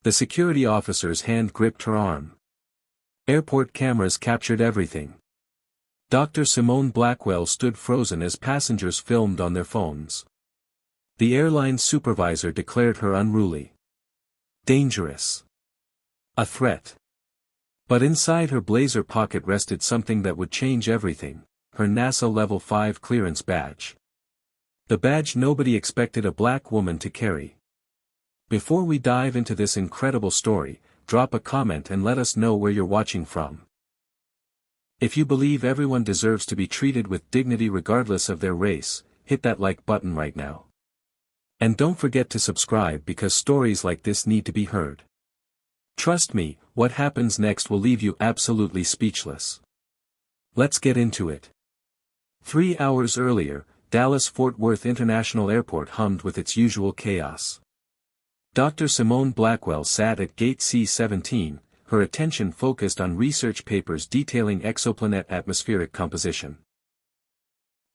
The security officer's hand gripped her arm. Airport cameras captured everything. Dr. Simone Blackwell stood frozen as passengers filmed on their phones. The airline supervisor declared her unruly. Dangerous. A threat. But inside her blazer pocket rested something that would change everything, her NASA Level 5 clearance badge. The badge nobody expected a black woman to carry. Before we dive into this incredible story, drop a comment and let us know where you're watching from. If you believe everyone deserves to be treated with dignity regardless of their race, hit that like button right now. And don't forget to subscribe because stories like this need to be heard. Trust me, what happens next will leave you absolutely speechless. Let's get into it. 3 hours earlier, Dallas-Fort Worth International Airport hummed with its usual chaos. Dr. Simone Blackwell sat at Gate C-17, her attention focused on research papers detailing exoplanet atmospheric composition.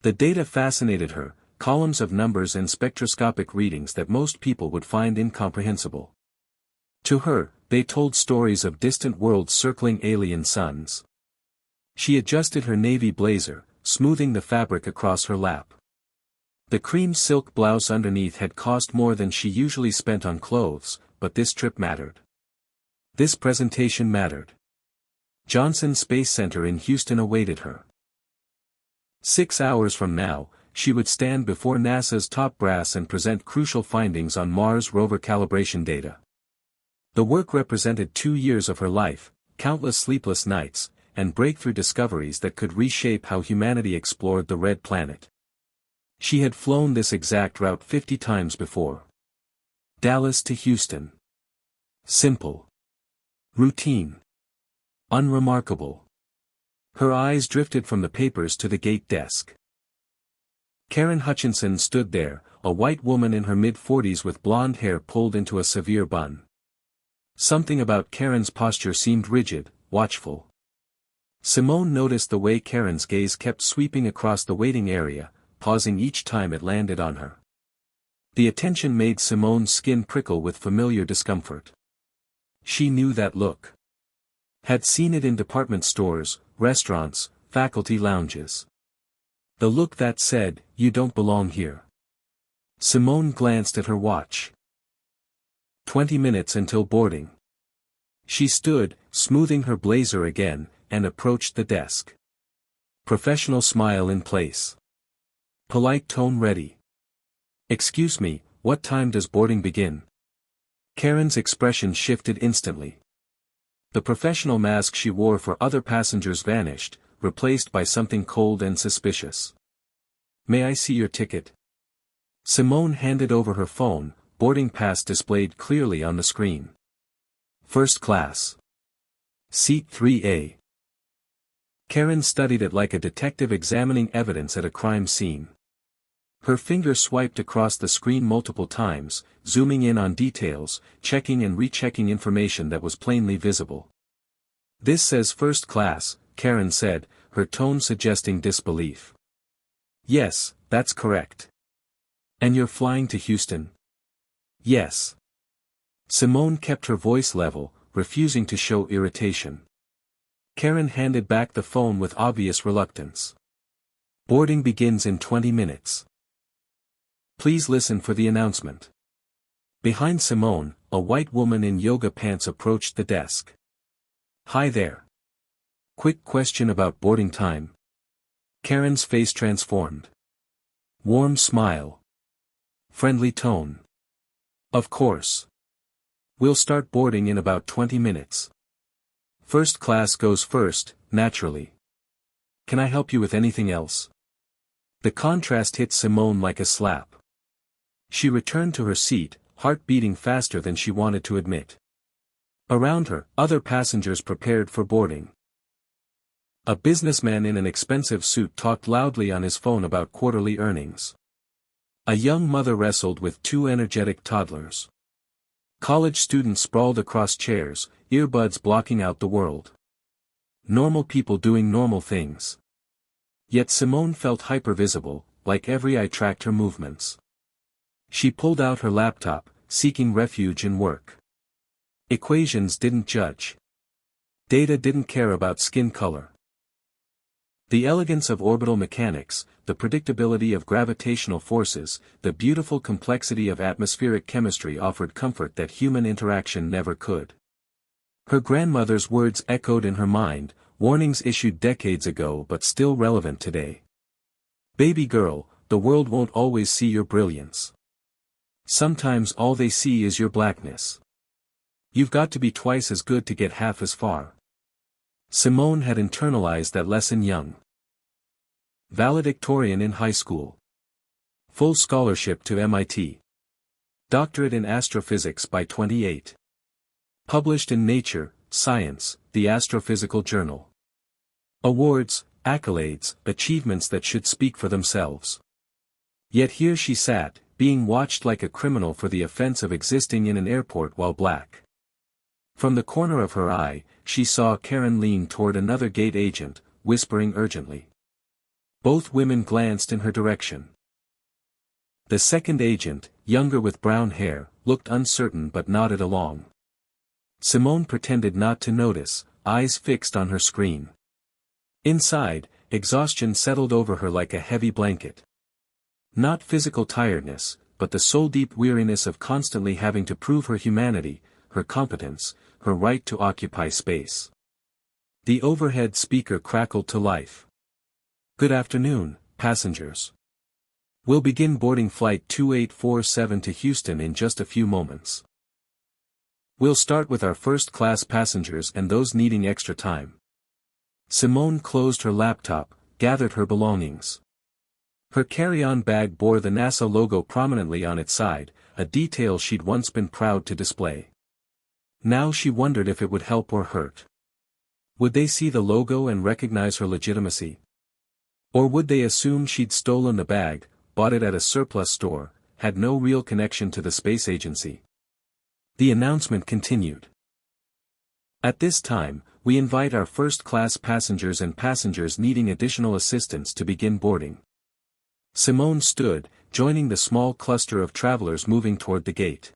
The data fascinated her, columns of numbers and spectroscopic readings that most people would find incomprehensible. To her, they told stories of distant worlds circling alien suns. She adjusted her navy blazer, smoothing the fabric across her lap. The cream silk blouse underneath had cost more than she usually spent on clothes, but this trip mattered. This presentation mattered. Johnson Space Center in Houston awaited her. 6 hours from now, she would stand before NASA's top brass and present crucial findings on Mars rover calibration data. The work represented 2 years of her life, countless sleepless nights, and breakthrough discoveries that could reshape how humanity explored the red planet. She had flown this exact route 50 times before. Dallas to Houston. Simple. Routine. Unremarkable. Her eyes drifted from the papers to the gate desk. Karen Hutchinson stood there, a white woman in her mid-40s with blonde hair pulled into a severe bun. Something about Karen's posture seemed rigid, watchful. Simone noticed the way Karen's gaze kept sweeping across the waiting area, pausing each time it landed on her. The attention made Simone's skin prickle with familiar discomfort. She knew that look. Had seen it in department stores, restaurants, faculty lounges. The look that said, "You don't belong here." Simone glanced at her watch. 20 minutes until boarding. She stood, smoothing her blazer again, and approached the desk. Professional smile in place. Polite tone ready. "Excuse me, what time does boarding begin?" Karen's expression shifted instantly. The professional mask she wore for other passengers vanished, replaced by something cold and suspicious. "May I see your ticket?" Simone handed over her phone, boarding pass displayed clearly on the screen. First class. Seat 3A. Karen studied it like a detective examining evidence at a crime scene. Her finger swiped across the screen multiple times, zooming in on details, checking and rechecking information that was plainly visible. "This says first class," Karen said, her tone suggesting disbelief. "Yes, that's correct." "And you're flying to Houston?" "Yes." Simone kept her voice level, refusing to show irritation. Karen handed back the phone with obvious reluctance. "Boarding begins in 20 minutes. Please listen for the announcement." Behind Simone, a white woman in yoga pants approached the desk. "Hi there. Quick question about boarding time." Karen's face transformed. Warm smile. Friendly tone. "Of course. We'll start boarding in about 20 minutes. First class goes first, naturally. Can I help you with anything else?" The contrast hit Simone like a slap. She returned to her seat, heart beating faster than she wanted to admit. Around her, other passengers prepared for boarding. A businessman in an expensive suit talked loudly on his phone about quarterly earnings. A young mother wrestled with 2 energetic toddlers. College students sprawled across chairs, earbuds blocking out the world. Normal people doing normal things. Yet Simone felt hypervisible, like every eye tracked her movements. She pulled out her laptop, seeking refuge in work. Equations didn't judge. Data didn't care about skin color. The elegance of orbital mechanics, the predictability of gravitational forces, the beautiful complexity of atmospheric chemistry offered comfort that human interaction never could. Her grandmother's words echoed in her mind, warnings issued decades ago but still relevant today. Baby girl, the world won't always see your brilliance. Sometimes all they see is your blackness. You've got to be twice as good to get half as far. Simone had internalized that lesson young. Valedictorian in high school. Full scholarship to MIT. Doctorate in astrophysics by 28. Published in Nature, Science, the Astrophysical Journal. Awards, accolades, achievements that should speak for themselves. Yet here she sat, being watched like a criminal for the offense of existing in an airport while black. From the corner of her eye, she saw Karen lean toward another gate agent, whispering urgently. Both women glanced in her direction. The second agent, younger with brown hair, looked uncertain but nodded along. Simone pretended not to notice, eyes fixed on her screen. Inside, exhaustion settled over her like a heavy blanket. Not physical tiredness, but the soul-deep weariness of constantly having to prove her humanity, her competence, her right to occupy space. The overhead speaker crackled to life. Good afternoon, passengers. We'll begin boarding flight 2847 to Houston in just a few moments. We'll start with our first-class passengers and those needing extra time. Simone closed her laptop, gathered her belongings. Her carry-on bag bore the NASA logo prominently on its side, a detail she'd once been proud to display. Now she wondered if it would help or hurt. Would they see the logo and recognize her legitimacy? Or would they assume she'd stolen the bag, bought it at a surplus store, had no real connection to the space agency? The announcement continued. At this time, we invite our first-class passengers and passengers needing additional assistance to begin boarding. Simone stood, joining the small cluster of travelers moving toward the gate.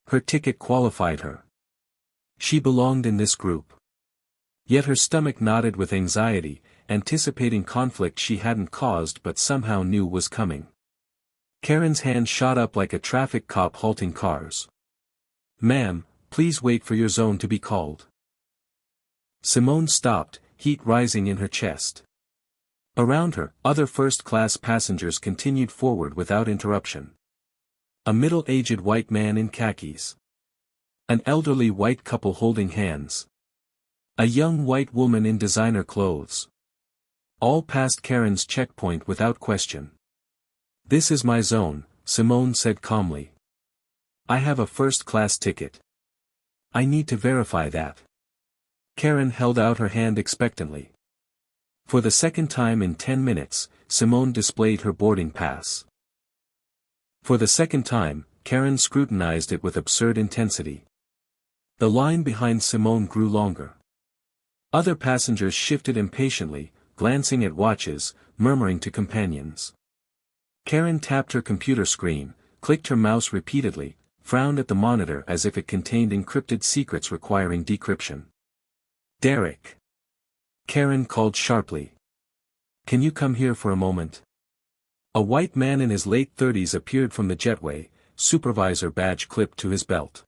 Her ticket qualified her. She belonged in this group. Yet her stomach knotted with anxiety, anticipating conflict she hadn't caused but somehow knew was coming. Karen's hand shot up like a traffic cop halting cars. Ma'am, please wait for your zone to be called. Simone stopped, heat rising in her chest. Around her, other first-class passengers continued forward without interruption. A middle-aged white man in khakis. An elderly white couple holding hands. A young white woman in designer clothes. All passed Karen's checkpoint without question. This is my zone, Simone said calmly. I have a first-class ticket. I need to verify that. Karen held out her hand expectantly. For the second time in 10 minutes, Simone displayed her boarding pass. For the second time, Karen scrutinized it with absurd intensity. The line behind Simone grew longer. Other passengers shifted impatiently, glancing at watches, murmuring to companions. Karen tapped her computer screen, clicked her mouse repeatedly, frowned at the monitor as if it contained encrypted secrets requiring decryption. Derek! Karen called sharply. Can you come here for a moment? A white man in his late 30s appeared from the jetway, supervisor badge clipped to his belt.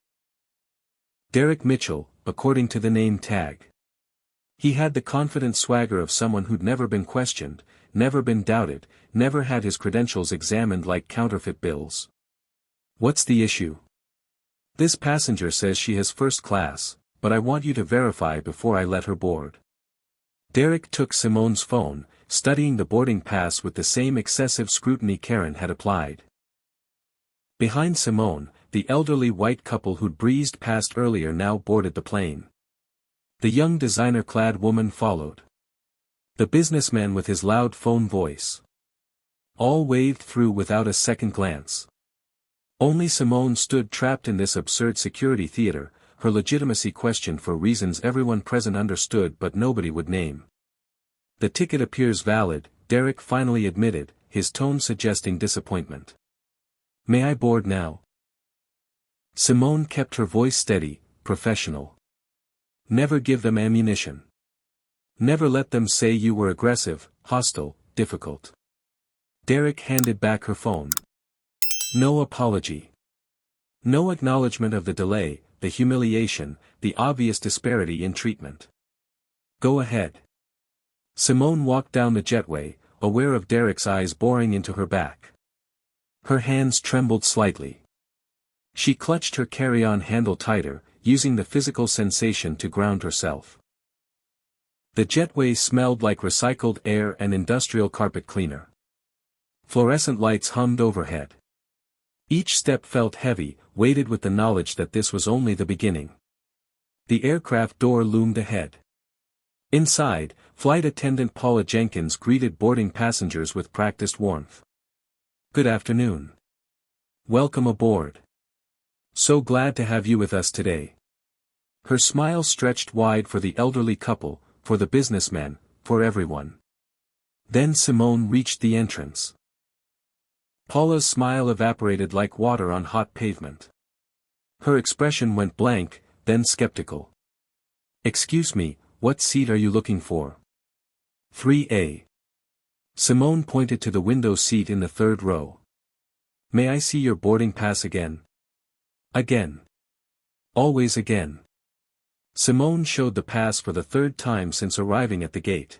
Derek Mitchell, according to the name tag. He had the confident swagger of someone who'd never been questioned, never been doubted, never had his credentials examined like counterfeit bills. What's the issue? This passenger says she has first class, but I want you to verify before I let her board. Derek took Simone's phone, studying the boarding pass with the same excessive scrutiny Karen had applied. Behind Simone, the elderly white couple who'd breezed past earlier now boarded the plane. The young designer-clad woman followed. The businessman with his loud phone voice. All waved through without a second glance. Only Simone stood trapped in this absurd security theater, her legitimacy questioned for reasons everyone present understood but nobody would name. The ticket appears valid, Derek finally admitted, his tone suggesting disappointment. May I board now? Simone kept her voice steady, professional. Never give them ammunition. Never let them say you were aggressive, hostile, difficult. Derek handed back her phone. No apology. No acknowledgement of the delay, the humiliation, the obvious disparity in treatment. Go ahead. Simone walked down the jetway, aware of Derek's eyes boring into her back. Her hands trembled slightly. She clutched her carry-on handle tighter, using the physical sensation to ground herself. The jetway smelled like recycled air and industrial carpet cleaner. Fluorescent lights hummed overhead. Each step felt heavy, weighted with the knowledge that this was only the beginning. The aircraft door loomed ahead. Inside, flight attendant Paula Jenkins greeted boarding passengers with practiced warmth. Good afternoon. Welcome aboard. So glad to have you with us today. Her smile stretched wide for the elderly couple, for the businessmen, for everyone. Then Simone reached the entrance. Paula's smile evaporated like water on hot pavement. Her expression went blank, then skeptical. Excuse me, what seat are you looking for? 3A. Simone pointed to the window seat in the third row. May I see your boarding pass again? Again. Always again. Simone showed the pass for the third time since arriving at the gate.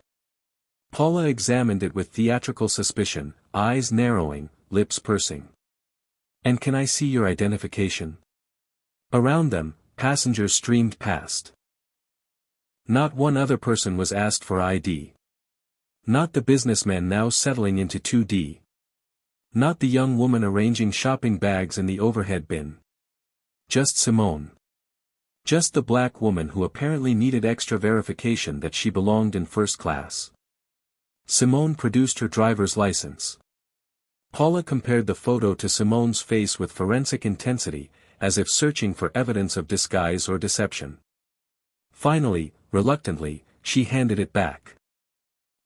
Paula examined it with theatrical suspicion, eyes narrowing, lips pursing. And can I see your identification? Around them, passengers streamed past. Not one other person was asked for ID. Not the businessman now settling into 2D. Not the young woman arranging shopping bags in the overhead bin. Just Simone. Just the black woman who apparently needed extra verification that she belonged in first class. Simone produced her driver's license. Paula compared the photo to Simone's face with forensic intensity, as if searching for evidence of disguise or deception. Finally, reluctantly, she handed it back.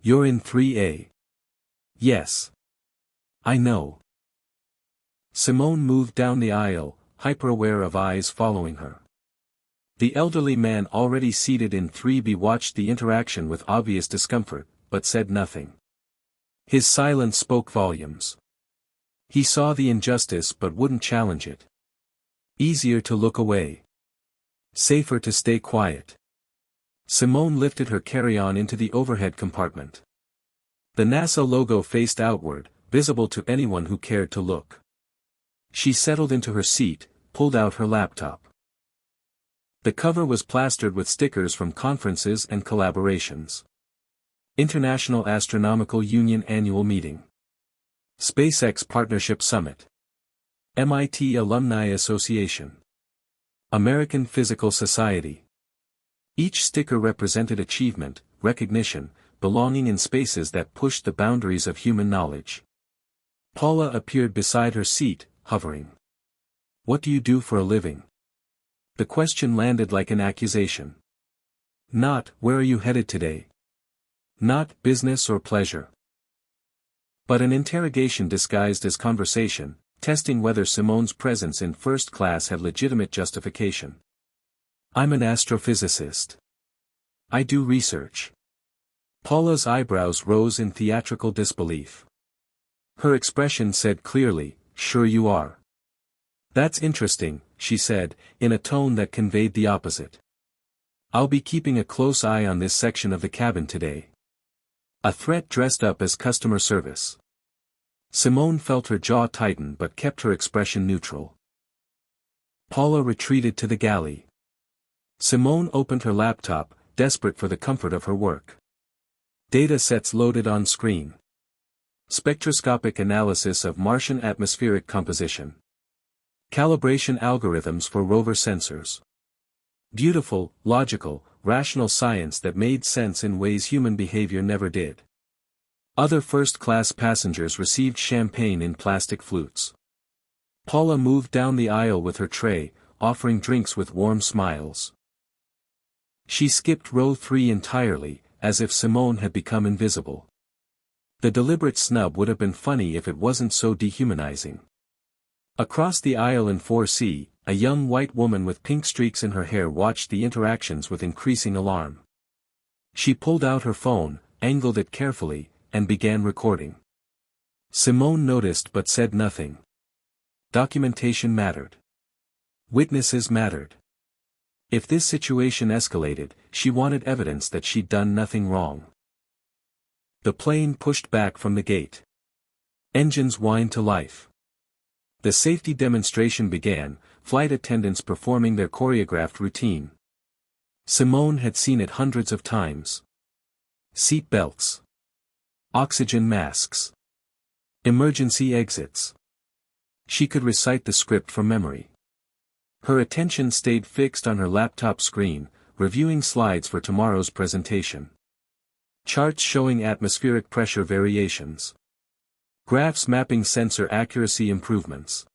You're in 3A. Yes. I know. Simone moved down the aisle, hyper-aware of eyes following her. The elderly man already seated in 3B watched the interaction with obvious discomfort, but said nothing. His silence spoke volumes. He saw the injustice but wouldn't challenge it. Easier to look away. Safer to stay quiet. Simone lifted her carry-on into the overhead compartment. The NASA logo faced outward, visible to anyone who cared to look. She settled into her seat, pulled out her laptop. The cover was plastered with stickers from conferences and collaborations. International Astronomical Union Annual Meeting. SpaceX Partnership Summit. MIT Alumni Association. American Physical Society. Each sticker represented achievement, recognition, belonging in spaces that pushed the boundaries of human knowledge. Paula appeared beside her seat, hovering. What do you do for a living? The question landed like an accusation. Not, where are you headed today? Not, business or pleasure. But an interrogation disguised as conversation, testing whether Simone's presence in first class had legitimate justification. I'm an astrophysicist. I do research. Paula's eyebrows rose in theatrical disbelief. Her expression said clearly, sure you are. That's interesting, she said, in a tone that conveyed the opposite. I'll be keeping a close eye on this section of the cabin today. A threat dressed up as customer service. Simone felt her jaw tighten but kept her expression neutral. Paula retreated to the galley. Simone opened her laptop, desperate for the comfort of her work. Data sets loaded on screen. Spectroscopic analysis of Martian atmospheric composition. Calibration algorithms for rover sensors. Beautiful, logical, rational science that made sense in ways human behavior never did. Other first-class passengers received champagne in plastic flutes. Paula moved down the aisle with her tray, offering drinks with warm smiles. She skipped row 3 entirely, as if Simone had become invisible. The deliberate snub would have been funny if it wasn't so dehumanizing. Across the aisle in 4C, a young white woman with pink streaks in her hair watched the interactions with increasing alarm. She pulled out her phone, angled it carefully, and began recording. Simone noticed but said nothing. Documentation mattered. Witnesses mattered. If this situation escalated, she wanted evidence that she'd done nothing wrong. The plane pushed back from the gate. Engines whined to life. The safety demonstration began, flight attendants performing their choreographed routine. Simone had seen it hundreds of times. Seat belts. Oxygen masks. Emergency exits. She could recite the script from memory. Her attention stayed fixed on her laptop screen, reviewing slides for tomorrow's presentation. Charts showing atmospheric pressure variations. Graphs mapping sensor accuracy improvements.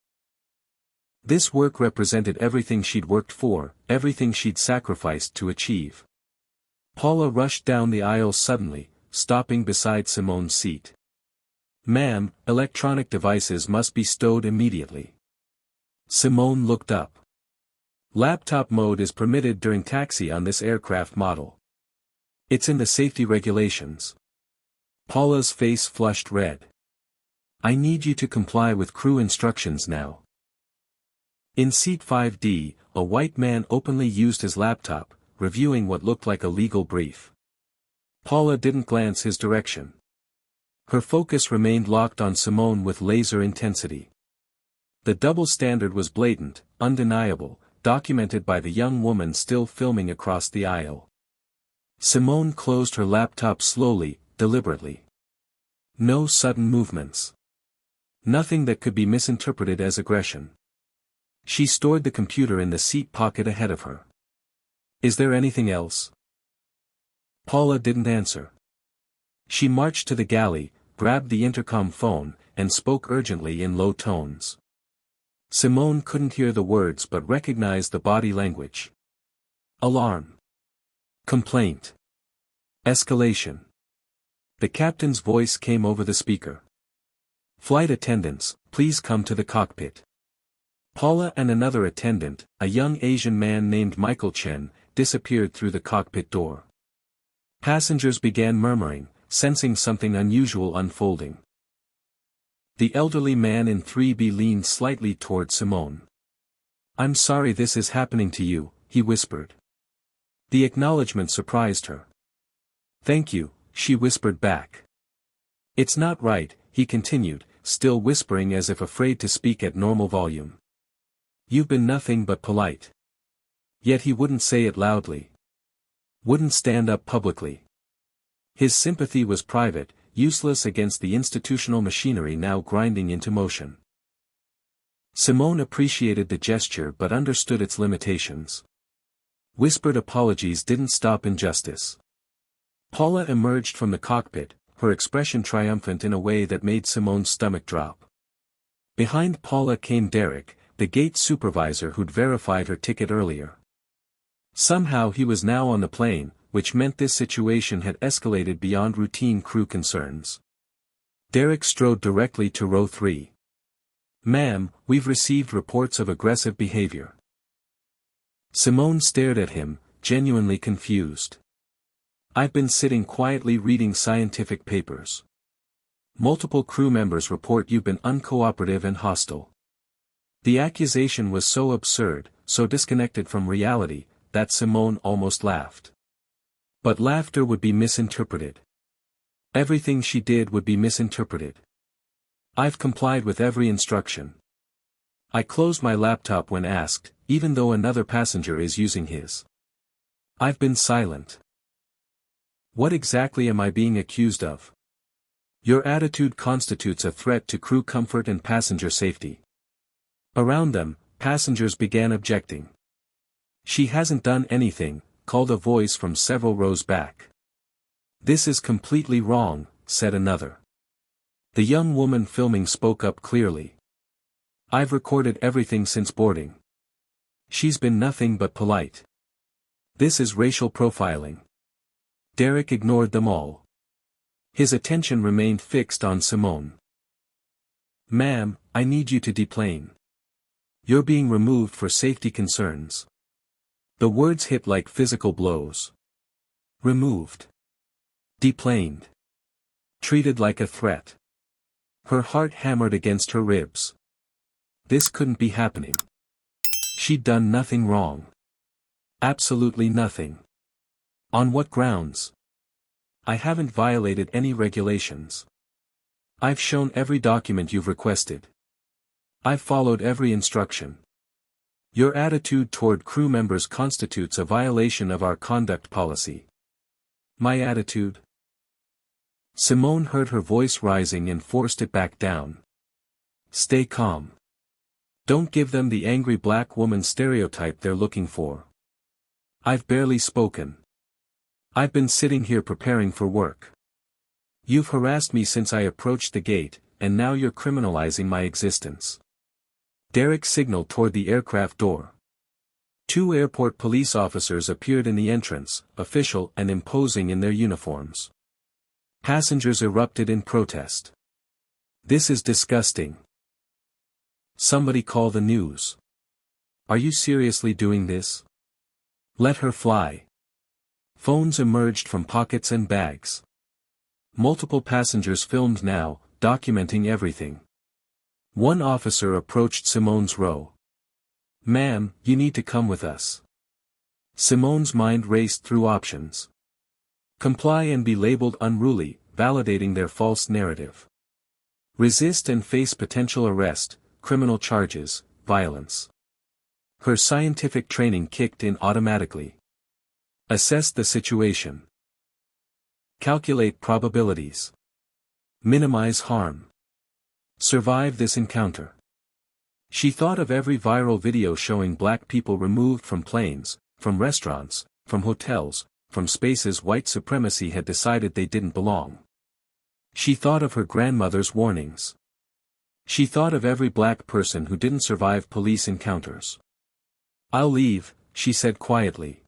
This work represented everything she'd worked for, everything she'd sacrificed to achieve. Paula rushed down the aisle suddenly, stopping beside Simone's seat. "Ma'am, electronic devices must be stowed immediately." Simone looked up. "Laptop mode is permitted during taxi on this aircraft model. It's in the safety regulations." Paula's face flushed red. "I need you to comply with crew instructions now." In seat 5D, a white man openly used his laptop, reviewing what looked like a legal brief. Paula didn't glance his direction. Her focus remained locked on Simone with laser intensity. The double standard was blatant, undeniable, documented by the young woman still filming across the aisle. Simone closed her laptop slowly, deliberately. No sudden movements. Nothing that could be misinterpreted as aggression. She stored the computer in the seat pocket ahead of her. "Is there anything else?" Paula didn't answer. She marched to the galley, grabbed the intercom phone, and spoke urgently in low tones. Simone couldn't hear the words but recognized the body language. Alarm. Complaint. Escalation. The captain's voice came over the speaker. "Flight attendants, please come to the cockpit." Paula and another attendant, a young Asian man named Michael Chen, disappeared through the cockpit door. Passengers began murmuring, sensing something unusual unfolding. The elderly man in 3B leaned slightly toward Simone. "I'm sorry this is happening to you," he whispered. The acknowledgement surprised her. "Thank you," she whispered back. "It's not right," he continued, still whispering as if afraid to speak at normal volume. "You've been nothing but polite." Yet he wouldn't say it loudly. Wouldn't stand up publicly. His sympathy was private, useless against the institutional machinery now grinding into motion. Simone appreciated the gesture but understood its limitations. Whispered apologies didn't stop injustice. Paula emerged from the cockpit, her expression triumphant in a way that made Simone's stomach drop. Behind Paula came Derek, the gate supervisor who'd verified her ticket earlier. Somehow he was now on the plane, which meant this situation had escalated beyond routine crew concerns. Derek strode directly to row 3. "Ma'am, we've received reports of aggressive behavior." Simone stared at him, genuinely confused. "I've been sitting quietly reading scientific papers. Multiple crew members report you've been uncooperative and hostile." The accusation was so absurd, so disconnected from reality, that Simone almost laughed. But laughter would be misinterpreted. Everything she did would be misinterpreted. "I've complied with every instruction. I closed my laptop when asked, even though another passenger is using his. I've been silent." "What exactly am I being accused of?" "Your attitude constitutes a threat to crew comfort and passenger safety." Around them, passengers began objecting. "She hasn't done anything," called a voice from several rows back. "This is completely wrong," said another. The young woman filming spoke up clearly. "I've recorded everything since boarding. She's been nothing but polite. This is racial profiling." Derek ignored them all. His attention remained fixed on Simone. "Ma'am, I need you to deplane." You're being removed for safety concerns. The words hit like physical blows. Removed. Deplaned. Treated like a threat. Her heart hammered against her ribs. This couldn't be happening. She'd done nothing wrong. Absolutely nothing. On what grounds? I haven't violated any regulations. I've shown every document you've requested. I've followed every instruction. Your attitude toward crew members constitutes a violation of our conduct policy. My attitude? Simone heard her voice rising and forced it back down. Stay calm. Don't give them the angry black woman stereotype they're looking for. I've barely spoken. I've been sitting here preparing for work. You've harassed me since I approached the gate, and now you're criminalizing my existence. Derek signaled toward the aircraft door. 2 airport police officers appeared in the entrance, official and imposing in their uniforms. Passengers erupted in protest. This is disgusting. Somebody call the news. Are you seriously doing this? Let her fly. Phones emerged from pockets and bags. Multiple passengers filmed now, documenting everything. One officer approached Simone's row. Ma'am, you need to come with us. Simone's mind raced through options. Comply and be labeled unruly, validating their false narrative. Resist and face potential arrest, criminal charges, violence. Her scientific training kicked in automatically. Assess the situation. Calculate probabilities. Minimize harm. Survive this encounter. She thought of every viral video showing black people removed from planes, from restaurants, from hotels, from spaces white supremacy had decided they didn't belong. She thought of her grandmother's warnings. She thought of every black person who didn't survive police encounters. I'll leave, she said quietly.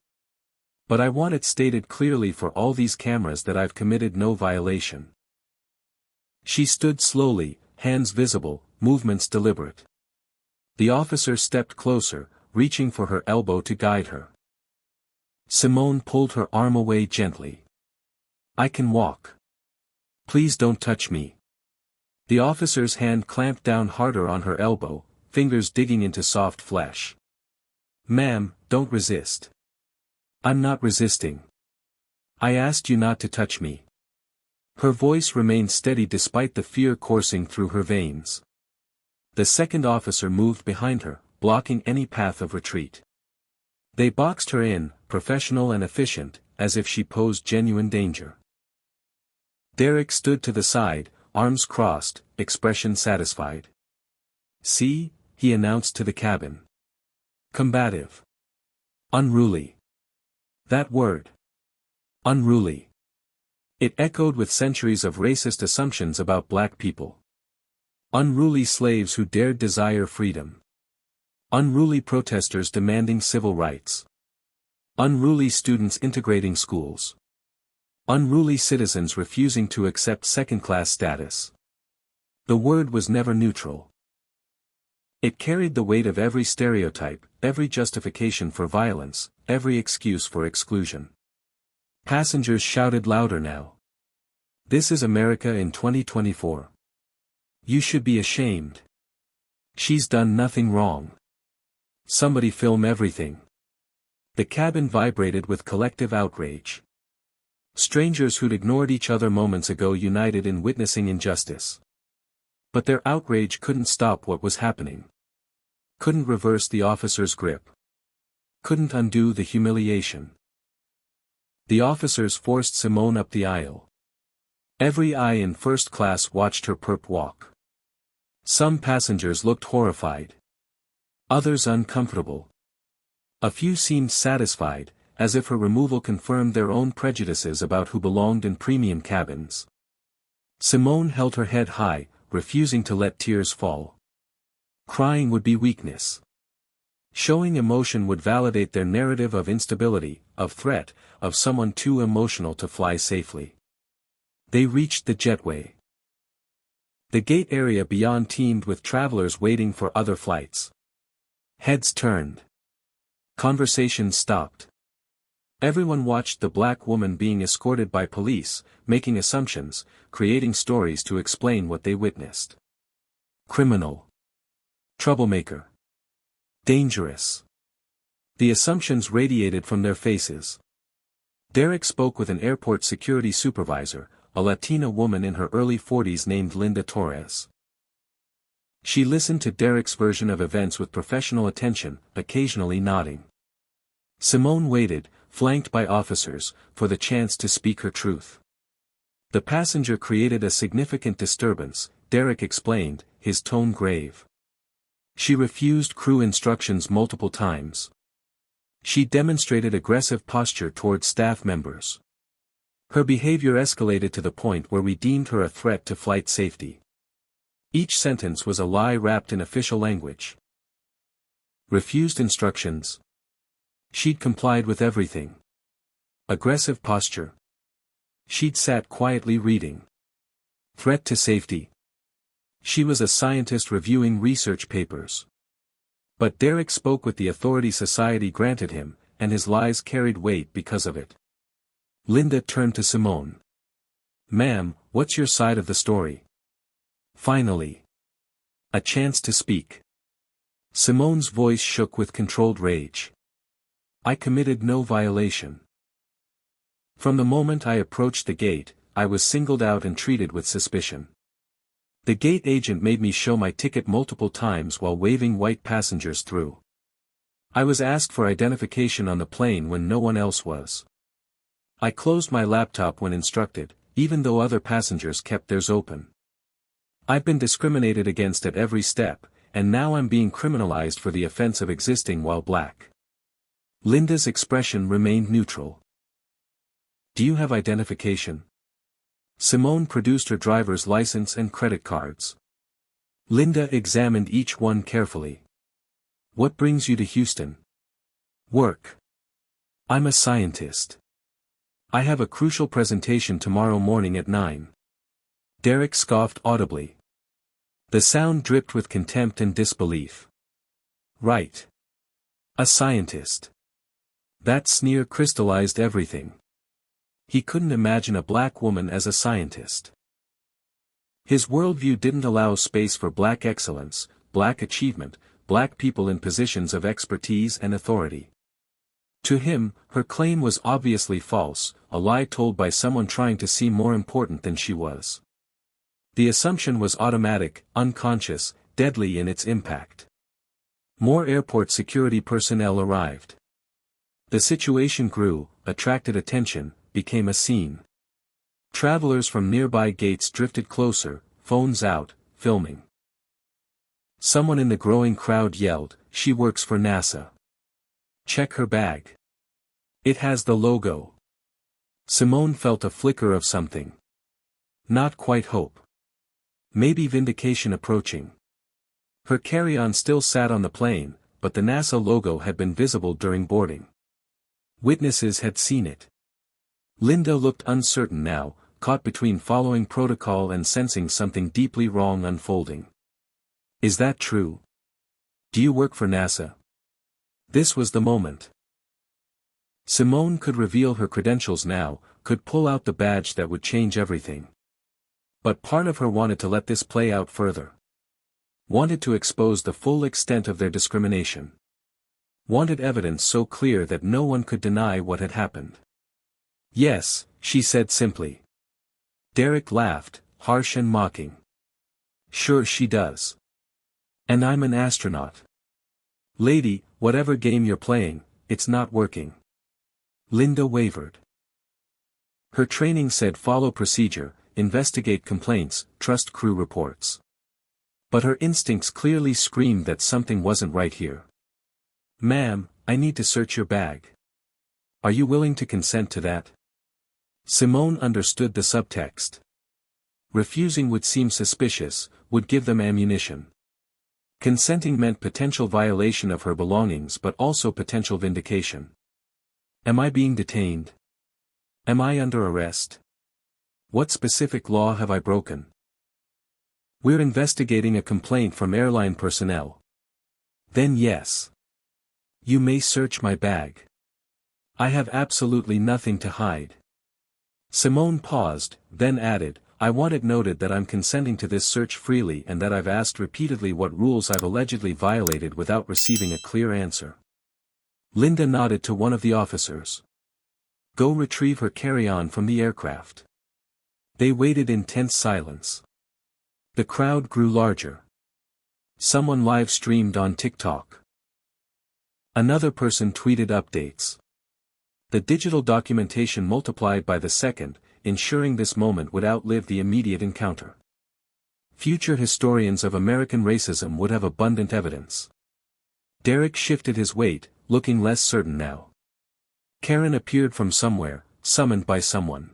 But I want it stated clearly for all these cameras that I've committed no violation. She stood slowly, hands visible, movements deliberate. The officer stepped closer, reaching for her elbow to guide her. Simone pulled her arm away gently. I can walk. Please don't touch me. The officer's hand clamped down harder on her elbow, fingers digging into soft flesh. Ma'am, don't resist. I'm not resisting. I asked you not to touch me. Her voice remained steady despite the fear coursing through her veins. The second officer moved behind her, blocking any path of retreat. They boxed her in, professional and efficient, as if she posed genuine danger. Derek stood to the side, arms crossed, expression satisfied. See, he announced to the cabin. Combative. Unruly. That word. Unruly. It echoed with centuries of racist assumptions about black people. Unruly slaves who dared desire freedom. Unruly protesters demanding civil rights. Unruly students integrating schools. Unruly citizens refusing to accept second-class status. The word was never neutral. It carried the weight of every stereotype, every justification for violence, every excuse for exclusion. Passengers shouted louder now. This is America in 2024. You should be ashamed. She's done nothing wrong. Somebody film everything. The cabin vibrated with collective outrage. Strangers who'd ignored each other moments ago united in witnessing injustice. But their outrage couldn't stop what was happening. Couldn't reverse the officer's grip. Couldn't undo the humiliation. The officers forced Simone up the aisle. Every eye in first class watched her perp walk. Some passengers looked horrified. Others uncomfortable. A few seemed satisfied, as if her removal confirmed their own prejudices about who belonged in premium cabins. Simone held her head high, refusing to let tears fall. Crying would be weakness. Showing emotion would validate their narrative of instability, of threat, of someone too emotional to fly safely. They reached the jetway. The gate area beyond teemed with travelers waiting for other flights. Heads turned. Conversation stopped. Everyone watched the black woman being escorted by police, making assumptions, creating stories to explain what they witnessed. Criminal. Troublemaker. Dangerous. The assumptions radiated from their faces. Derek spoke with an airport security supervisor, a Latina woman in her early 40s named Linda Torres. She listened to Derek's version of events with professional attention, occasionally nodding. Simone waited, flanked by officers, for the chance to speak her truth. The passenger created a significant disturbance, Derek explained, his tone grave. She refused crew instructions multiple times. She demonstrated aggressive posture towards staff members. Her behavior escalated to the point where we deemed her a threat to flight safety. Each sentence was a lie wrapped in official language. Refused instructions. She'd complied with everything. Aggressive posture. She'd sat quietly reading. Threat to safety. She was a scientist reviewing research papers. But Derek spoke with the authority society granted him, and his lies carried weight because of it. Linda turned to Simone. "Ma'am, what's your side of the story?" Finally. A chance to speak. Simone's voice shook with controlled rage. "I committed no violation. From the moment I approached the gate, I was singled out and treated with suspicion. The gate agent made me show my ticket multiple times while waving white passengers through. I was asked for identification on the plane when no one else was. I closed my laptop when instructed, even though other passengers kept theirs open. I've been discriminated against at every step, and now I'm being criminalized for the offense of existing while black." Linda's expression remained neutral. "Do you have identification?" Simone produced her driver's license and credit cards. Linda examined each one carefully. "What brings you to Houston?" "Work. I'm a scientist. I have a crucial presentation tomorrow morning at 9. Derek scoffed audibly. The sound dripped with contempt and disbelief. "Right. A scientist." That sneer crystallized everything. He couldn't imagine a black woman as a scientist. His worldview didn't allow space for black excellence, black achievement, black people in positions of expertise and authority. To him, her claim was obviously false, a lie told by someone trying to seem more important than she was. The assumption was automatic, unconscious, deadly in its impact. More airport security personnel arrived. The situation grew, attracted attention, became a scene. Travelers from nearby gates drifted closer, phones out, filming. Someone in the growing crowd yelled, "She works for NASA. Check her bag. It has the logo." Simone felt a flicker of something. Not quite hope. Maybe vindication approaching. Her carry-on still sat on the plane, but the NASA logo had been visible during boarding. Witnesses had seen it. Linda looked uncertain now, caught between following protocol and sensing something deeply wrong unfolding. "Is that true? Do you work for NASA?" This was the moment. Simone could reveal her credentials now, could pull out the badge that would change everything. But part of her wanted to let this play out further. Wanted to expose the full extent of their discrimination. Wanted evidence so clear that no one could deny what had happened. "Yes," she said simply. Derek laughed, harsh and mocking. "Sure she does. And I'm an astronaut. Lady, whatever game you're playing, it's not working." Linda wavered. Her training said follow procedure, investigate complaints, trust crew reports. But her instincts clearly screamed that something wasn't right here. "Ma'am, I need to search your bag. Are you willing to consent to that?" Simone understood the subtext. Refusing would seem suspicious, would give them ammunition. Consenting meant potential violation of her belongings but also potential vindication. "Am I being detained? Am I under arrest? What specific law have I broken?" "We're investigating a complaint from airline personnel." Then yes. You may search my bag. I have absolutely nothing to hide. Simone paused, then added, I want it noted that I'm consenting to this search freely and that I've asked repeatedly what rules I've allegedly violated without receiving a clear answer. Linda nodded to one of the officers. Go retrieve her carry-on from the aircraft. They waited in tense silence. The crowd grew larger. Someone live-streamed on TikTok. Another person tweeted updates. The digital documentation multiplied by the second, ensuring this moment would outlive the immediate encounter. Future historians of American racism would have abundant evidence. Derek shifted his weight, looking less certain now. Karen appeared from somewhere, summoned by someone.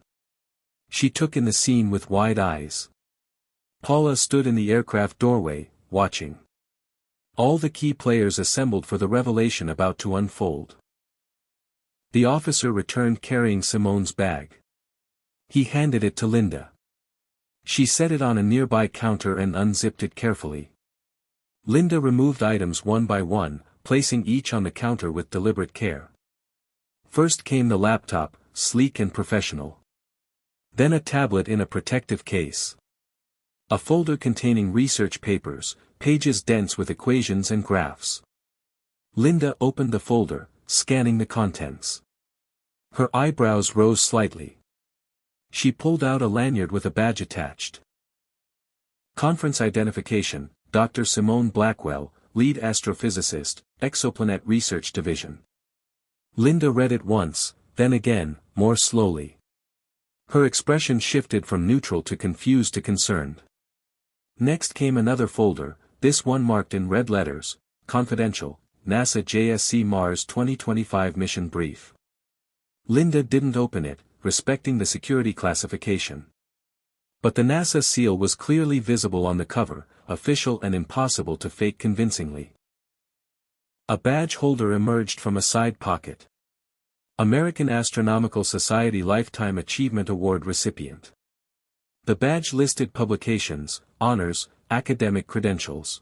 She took in the scene with wide eyes. Paula stood in the aircraft doorway, watching. All the key players assembled for the revelation about to unfold. The officer returned carrying Simone's bag. He handed it to Linda. She set it on a nearby counter and unzipped it carefully. Linda removed items one by one, placing each on the counter with deliberate care. First came the laptop, sleek and professional. Then a tablet in a protective case. A folder containing research papers, pages dense with equations and graphs. Linda opened the folder, scanning the contents. Her eyebrows rose slightly. She pulled out a lanyard with a badge attached. Conference identification, Dr. Simone Blackwell, lead astrophysicist, Exoplanet Research Division. Linda read it once, then again, more slowly. Her expression shifted from neutral to confused to concerned. Next came another folder, this one marked in red letters, Confidential, NASA JSC Mars 2025 Mission Brief. Linda didn't open it, respecting the security classification. But the NASA seal was clearly visible on the cover, official and impossible to fake convincingly. A badge holder emerged from a side pocket. American Astronomical Society Lifetime Achievement Award recipient. The badge listed publications, honors, academic credentials.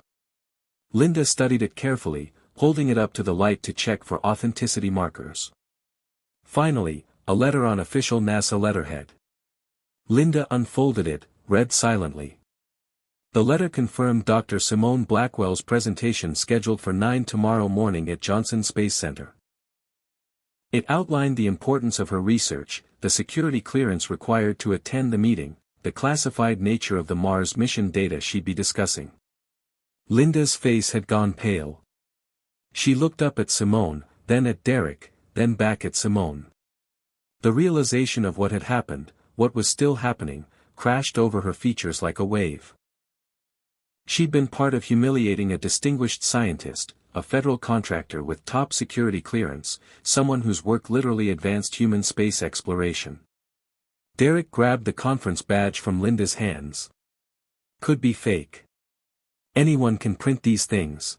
Linda studied it carefully, holding it up to the light to check for authenticity markers. Finally, a letter on official NASA letterhead. Linda unfolded it, read silently. The letter confirmed Dr. Simone Blackwell's presentation scheduled for 9 tomorrow morning at Johnson Space Center. It outlined the importance of her research, the security clearance required to attend the meeting, the classified nature of the Mars mission data she'd be discussing. Linda's face had gone pale. She looked up at Simone, then at Derek, then back at Simone. The realization of what had happened, what was still happening, crashed over her features like a wave. She'd been part of humiliating a distinguished scientist, a federal contractor with top security clearance, someone whose work literally advanced human space exploration. Derek grabbed the conference badge from Linda's hands. Could be fake. Anyone can print these things.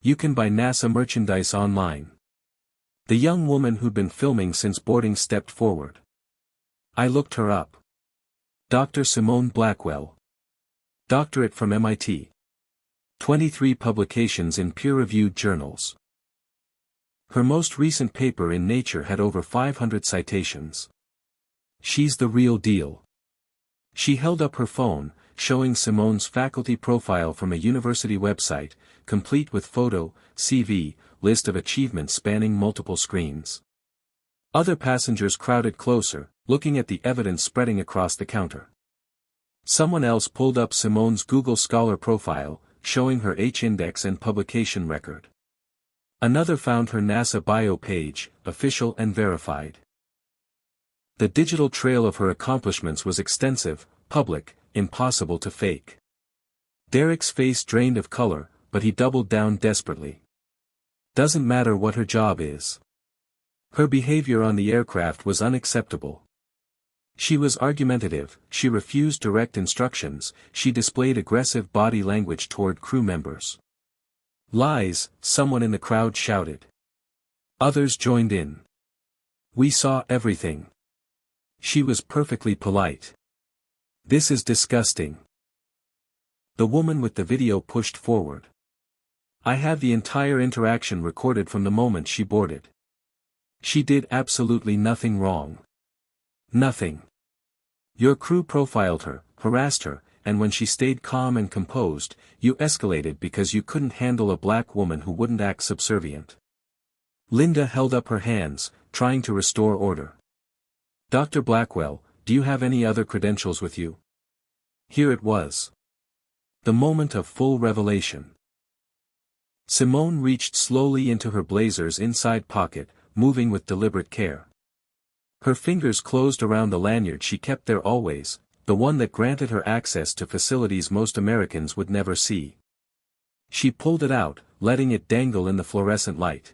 You can buy NASA merchandise online. The young woman who'd been filming since boarding stepped forward. I looked her up. Dr. Simone Blackwell. Doctorate from MIT. 23 publications in peer-reviewed journals. Her most recent paper in Nature had over 500 citations. She's the real deal. She held up her phone, showing Simone's faculty profile from a university website, complete with photo, CV, list of achievements spanning multiple screens. Other passengers crowded closer, looking at the evidence spreading across the counter. Someone else pulled up Simone's Google Scholar profile, showing her H-index and publication record. Another found her NASA bio page, official and verified. The digital trail of her accomplishments was extensive, public, impossible to fake. Derek's face drained of color, but he doubled down desperately. Doesn't matter what her job is. Her behavior on the aircraft was unacceptable. She was argumentative, she refused direct instructions, she displayed aggressive body language toward crew members. Lies, someone in the crowd shouted. Others joined in. We saw everything. She was perfectly polite. This is disgusting. The woman with the video pushed forward. I have the entire interaction recorded from the moment she boarded. She did absolutely nothing wrong. Nothing. Your crew profiled her, harassed her, and when she stayed calm and composed, you escalated because you couldn't handle a black woman who wouldn't act subservient. Linda held up her hands, trying to restore order. Dr. Blackwell, do you have any other credentials with you? Here it was. The moment of full revelation. Simone reached slowly into her blazer's inside pocket, moving with deliberate care. Her fingers closed around the lanyard she kept there always, the one that granted her access to facilities most Americans would never see. She pulled it out, letting it dangle in the fluorescent light.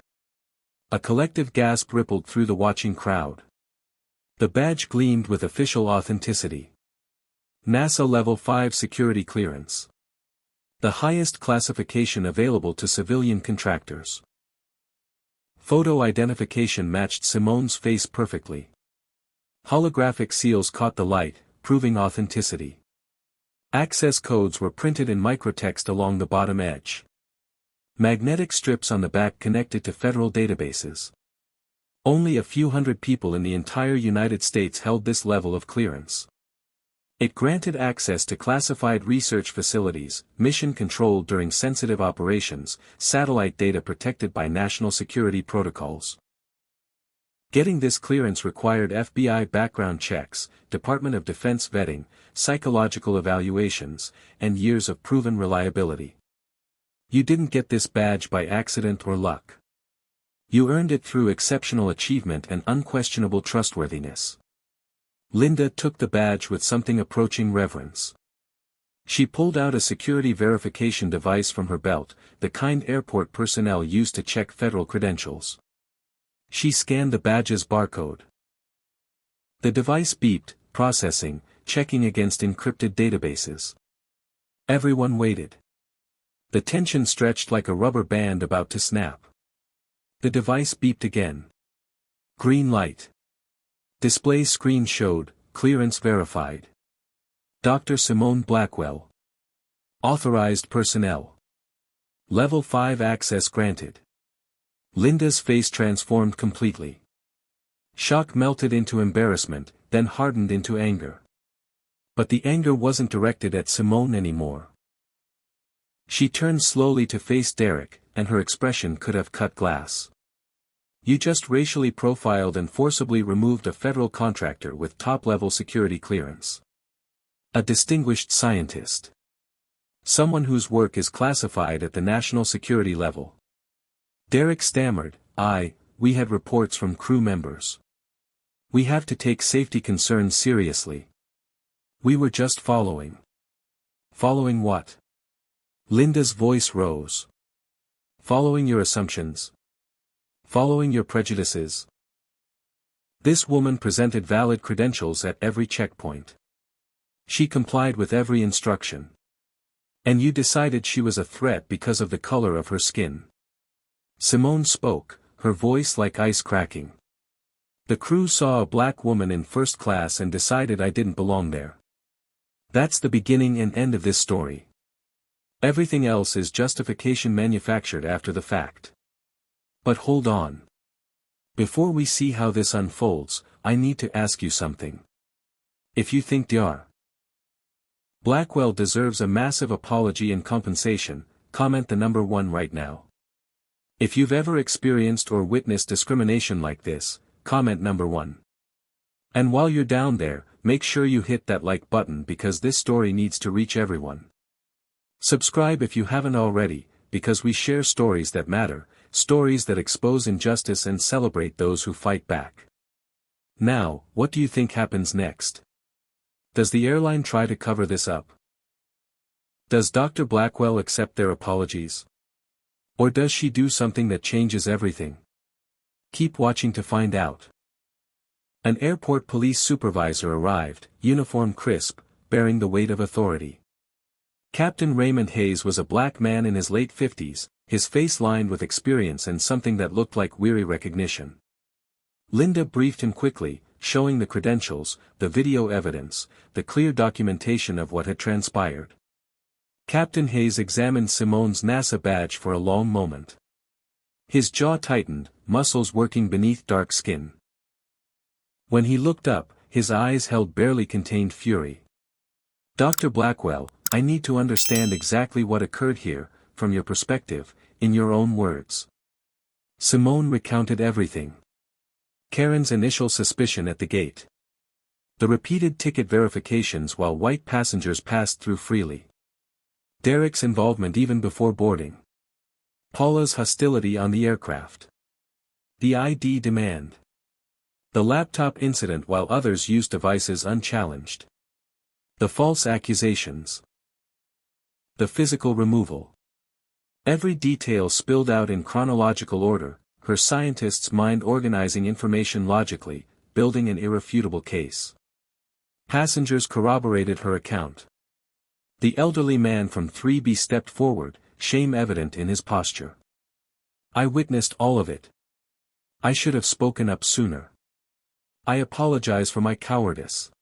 A collective gasp rippled through the watching crowd. The badge gleamed with official authenticity. NASA Level 5 security clearance. The highest classification available to civilian contractors. Photo identification matched Simone's face perfectly. Holographic seals caught the light, proving authenticity. Access codes were printed in microtext along the bottom edge. Magnetic strips on the back connected to federal databases. Only a few hundred people in the entire United States held this level of clearance. It granted access to classified research facilities, mission controlled during sensitive operations, satellite data protected by national security protocols. Getting this clearance required FBI background checks, Department of Defense vetting, psychological evaluations, and years of proven reliability. You didn't get this badge by accident or luck. You earned it through exceptional achievement and unquestionable trustworthiness. Linda took the badge with something approaching reverence. She pulled out a security verification device from her belt, the kind airport personnel use to check federal credentials. She scanned the badge's barcode. The device beeped, processing, checking against encrypted databases. Everyone waited. The tension stretched like a rubber band about to snap. The device beeped again. Green light. Display screen showed, clearance verified. Dr. Simone Blackwell. Authorized personnel. Level 5 access granted. Linda's face transformed completely. Shock melted into embarrassment, then hardened into anger. But the anger wasn't directed at Simone anymore. She turned slowly to face Derek, and her expression could have cut glass. You just racially profiled and forcibly removed a federal contractor with top-level security clearance. A distinguished scientist. Someone whose work is classified at the national security level. Derek stammered, we had reports from crew members. We have to take safety concerns seriously. We were just following. Following what? Linda's voice rose. Following your assumptions. Following your prejudices. This woman presented valid credentials at every checkpoint. She complied with every instruction. And you decided she was a threat because of the color of her skin. Simone spoke, her voice like ice cracking. The crew saw a black woman in first class and decided I didn't belong there. That's the beginning and end of this story. Everything else is justification manufactured after the fact. But hold on. Before we see how this unfolds, I need to ask you something. If you think Dr. Blackwell deserves a massive apology and compensation, comment the number 1 right now. If you've ever experienced or witnessed discrimination like this, comment number 1. And while you're down there, make sure you hit that like button because this story needs to reach everyone. Subscribe if you haven't already, because we share stories that matter, stories that expose injustice and celebrate those who fight back. Now, what do you think happens next? Does the airline try to cover this up? Does Dr. Blackwell accept their apologies? Or does she do something that changes everything? Keep watching to find out. An airport police supervisor arrived, uniform crisp, bearing the weight of authority. Captain Raymond Hayes was a black man in his late 50s, his face lined with experience and something that looked like weary recognition. Linda briefed him quickly, showing the credentials, the video evidence, the clear documentation of what had transpired. Captain Hayes examined Simone's NASA badge for a long moment. His jaw tightened, muscles working beneath dark skin. When he looked up, his eyes held barely contained fury. "Dr. Blackwell, I need to understand exactly what occurred here, from your perspective, in your own words." Simone recounted everything. Karen's initial suspicion at the gate. The repeated ticket verifications while white passengers passed through freely. Derek's involvement even before boarding. Paula's hostility on the aircraft. The ID demand. The laptop incident while others used devices unchallenged. The false accusations. The physical removal. Every detail spilled out in chronological order, her scientist's mind organizing information logically, building an irrefutable case. Passengers corroborated her account. The elderly man from 3B stepped forward, shame evident in his posture. "I witnessed all of it. I should have spoken up sooner. I apologize for my cowardice."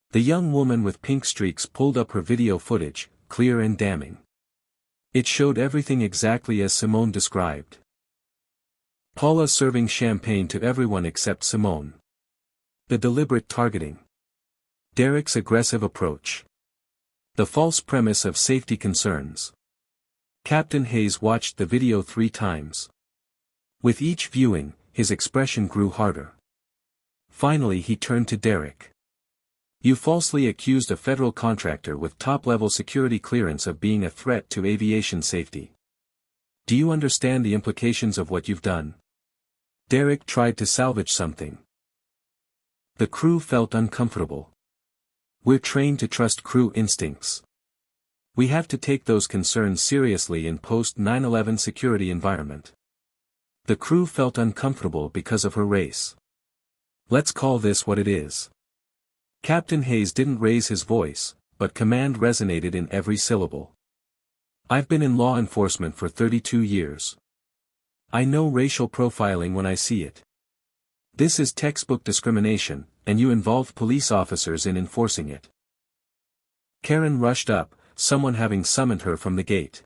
The young woman with pink streaks pulled up her video footage, clear and damning. It showed everything exactly as Simone described. Paula serving champagne to everyone except Simone. The deliberate targeting. Derek's aggressive approach. The false premise of safety concerns. Captain Hayes watched the video 3 times. With each viewing, his expression grew harder. Finally he turned to Derek. "You falsely accused a federal contractor with top-level security clearance of being a threat to aviation safety. Do you understand the implications of what you've done?" Derek tried to salvage something. The crew felt uncomfortable. "We're trained to trust crew instincts. We have to take those concerns seriously in post-9/11 security environment." The crew felt uncomfortable because of her race. "Let's call this what it is." Captain Hayes didn't raise his voice, but command resonated in every syllable. "I've been in law enforcement for 32 years. I know racial profiling when I see it. This is textbook discrimination, and you involved police officers in enforcing it." Karen rushed up, someone having summoned her from the gate.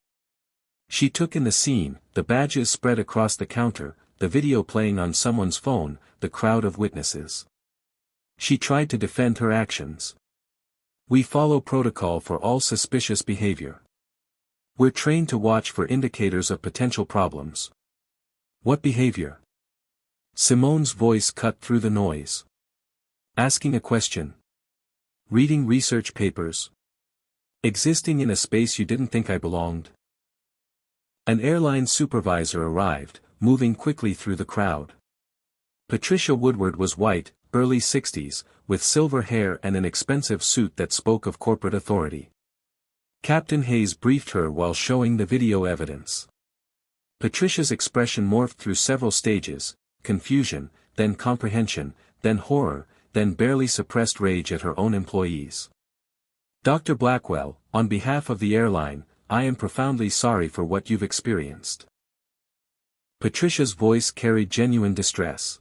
She took in the scene, the badges spread across the counter, the video playing on someone's phone, the crowd of witnesses. She tried to defend her actions. "We follow protocol for all suspicious behavior. We're trained to watch for indicators of potential problems." "What behavior?" Simone's voice cut through the noise. "Asking a question. Reading research papers. Existing in a space you didn't think I belonged." An airline supervisor arrived, moving quickly through the crowd. Patricia Woodward was white, early 60s, with silver hair and an expensive suit that spoke of corporate authority. Captain Hayes briefed her while showing the video evidence. Patricia's expression morphed through several stages: confusion, then comprehension, then horror, then barely suppressed rage at her own employees. "Dr. Blackwell, on behalf of the airline, I am profoundly sorry for what you've experienced." Patricia's voice carried genuine distress.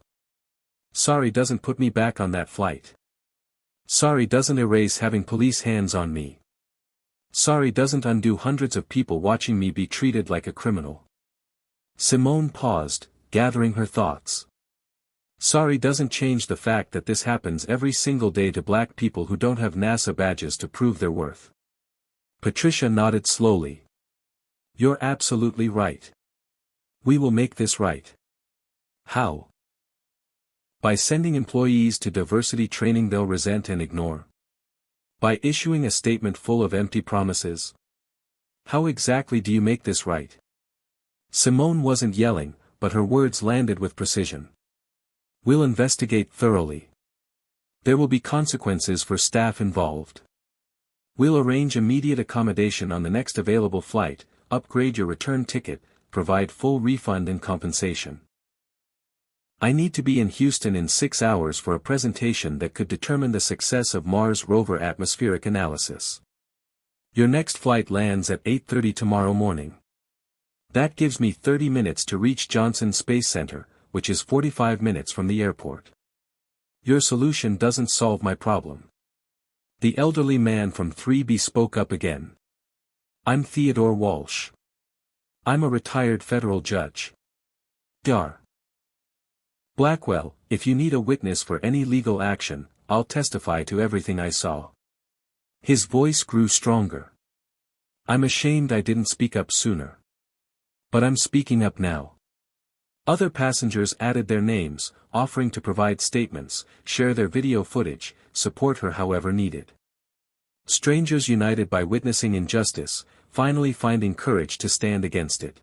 "Sorry doesn't put me back on that flight. Sorry doesn't erase having police hands on me. Sorry doesn't undo hundreds of people watching me be treated like a criminal." Simone paused, gathering her thoughts. "Sorry doesn't change the fact that this happens every single day to black people who don't have NASA badges to prove their worth." Patricia nodded slowly. "You're absolutely right. We will make this right." "How?" "By sending employees to diversity training they'll resent and ignore. By issuing a statement full of empty promises." "How exactly do you make this right?" Simone wasn't yelling, but her words landed with precision. "We'll investigate thoroughly. There will be consequences for staff involved. We'll arrange immediate accommodation on the next available flight, upgrade your return ticket, provide full refund and compensation. I need to be in Houston in 6 hours for a presentation that could determine the success of Mars rover atmospheric analysis. Your next flight lands at 8:30 tomorrow morning. That gives me 30 minutes to reach Johnson Space Center, which is 45 minutes from the airport. Your solution doesn't solve my problem." The elderly man from 3B spoke up again. I'm Theodore Walsh. I'm a retired federal judge. Dr. Blackwell, if you need a witness for any legal action, I'll testify to everything I saw. His voice grew stronger. I'm ashamed I didn't speak up sooner. But I'm speaking up now. Other passengers added their names, offering to provide statements, share their video footage, support her however needed. Strangers united by witnessing injustice, finally finding courage to stand against it.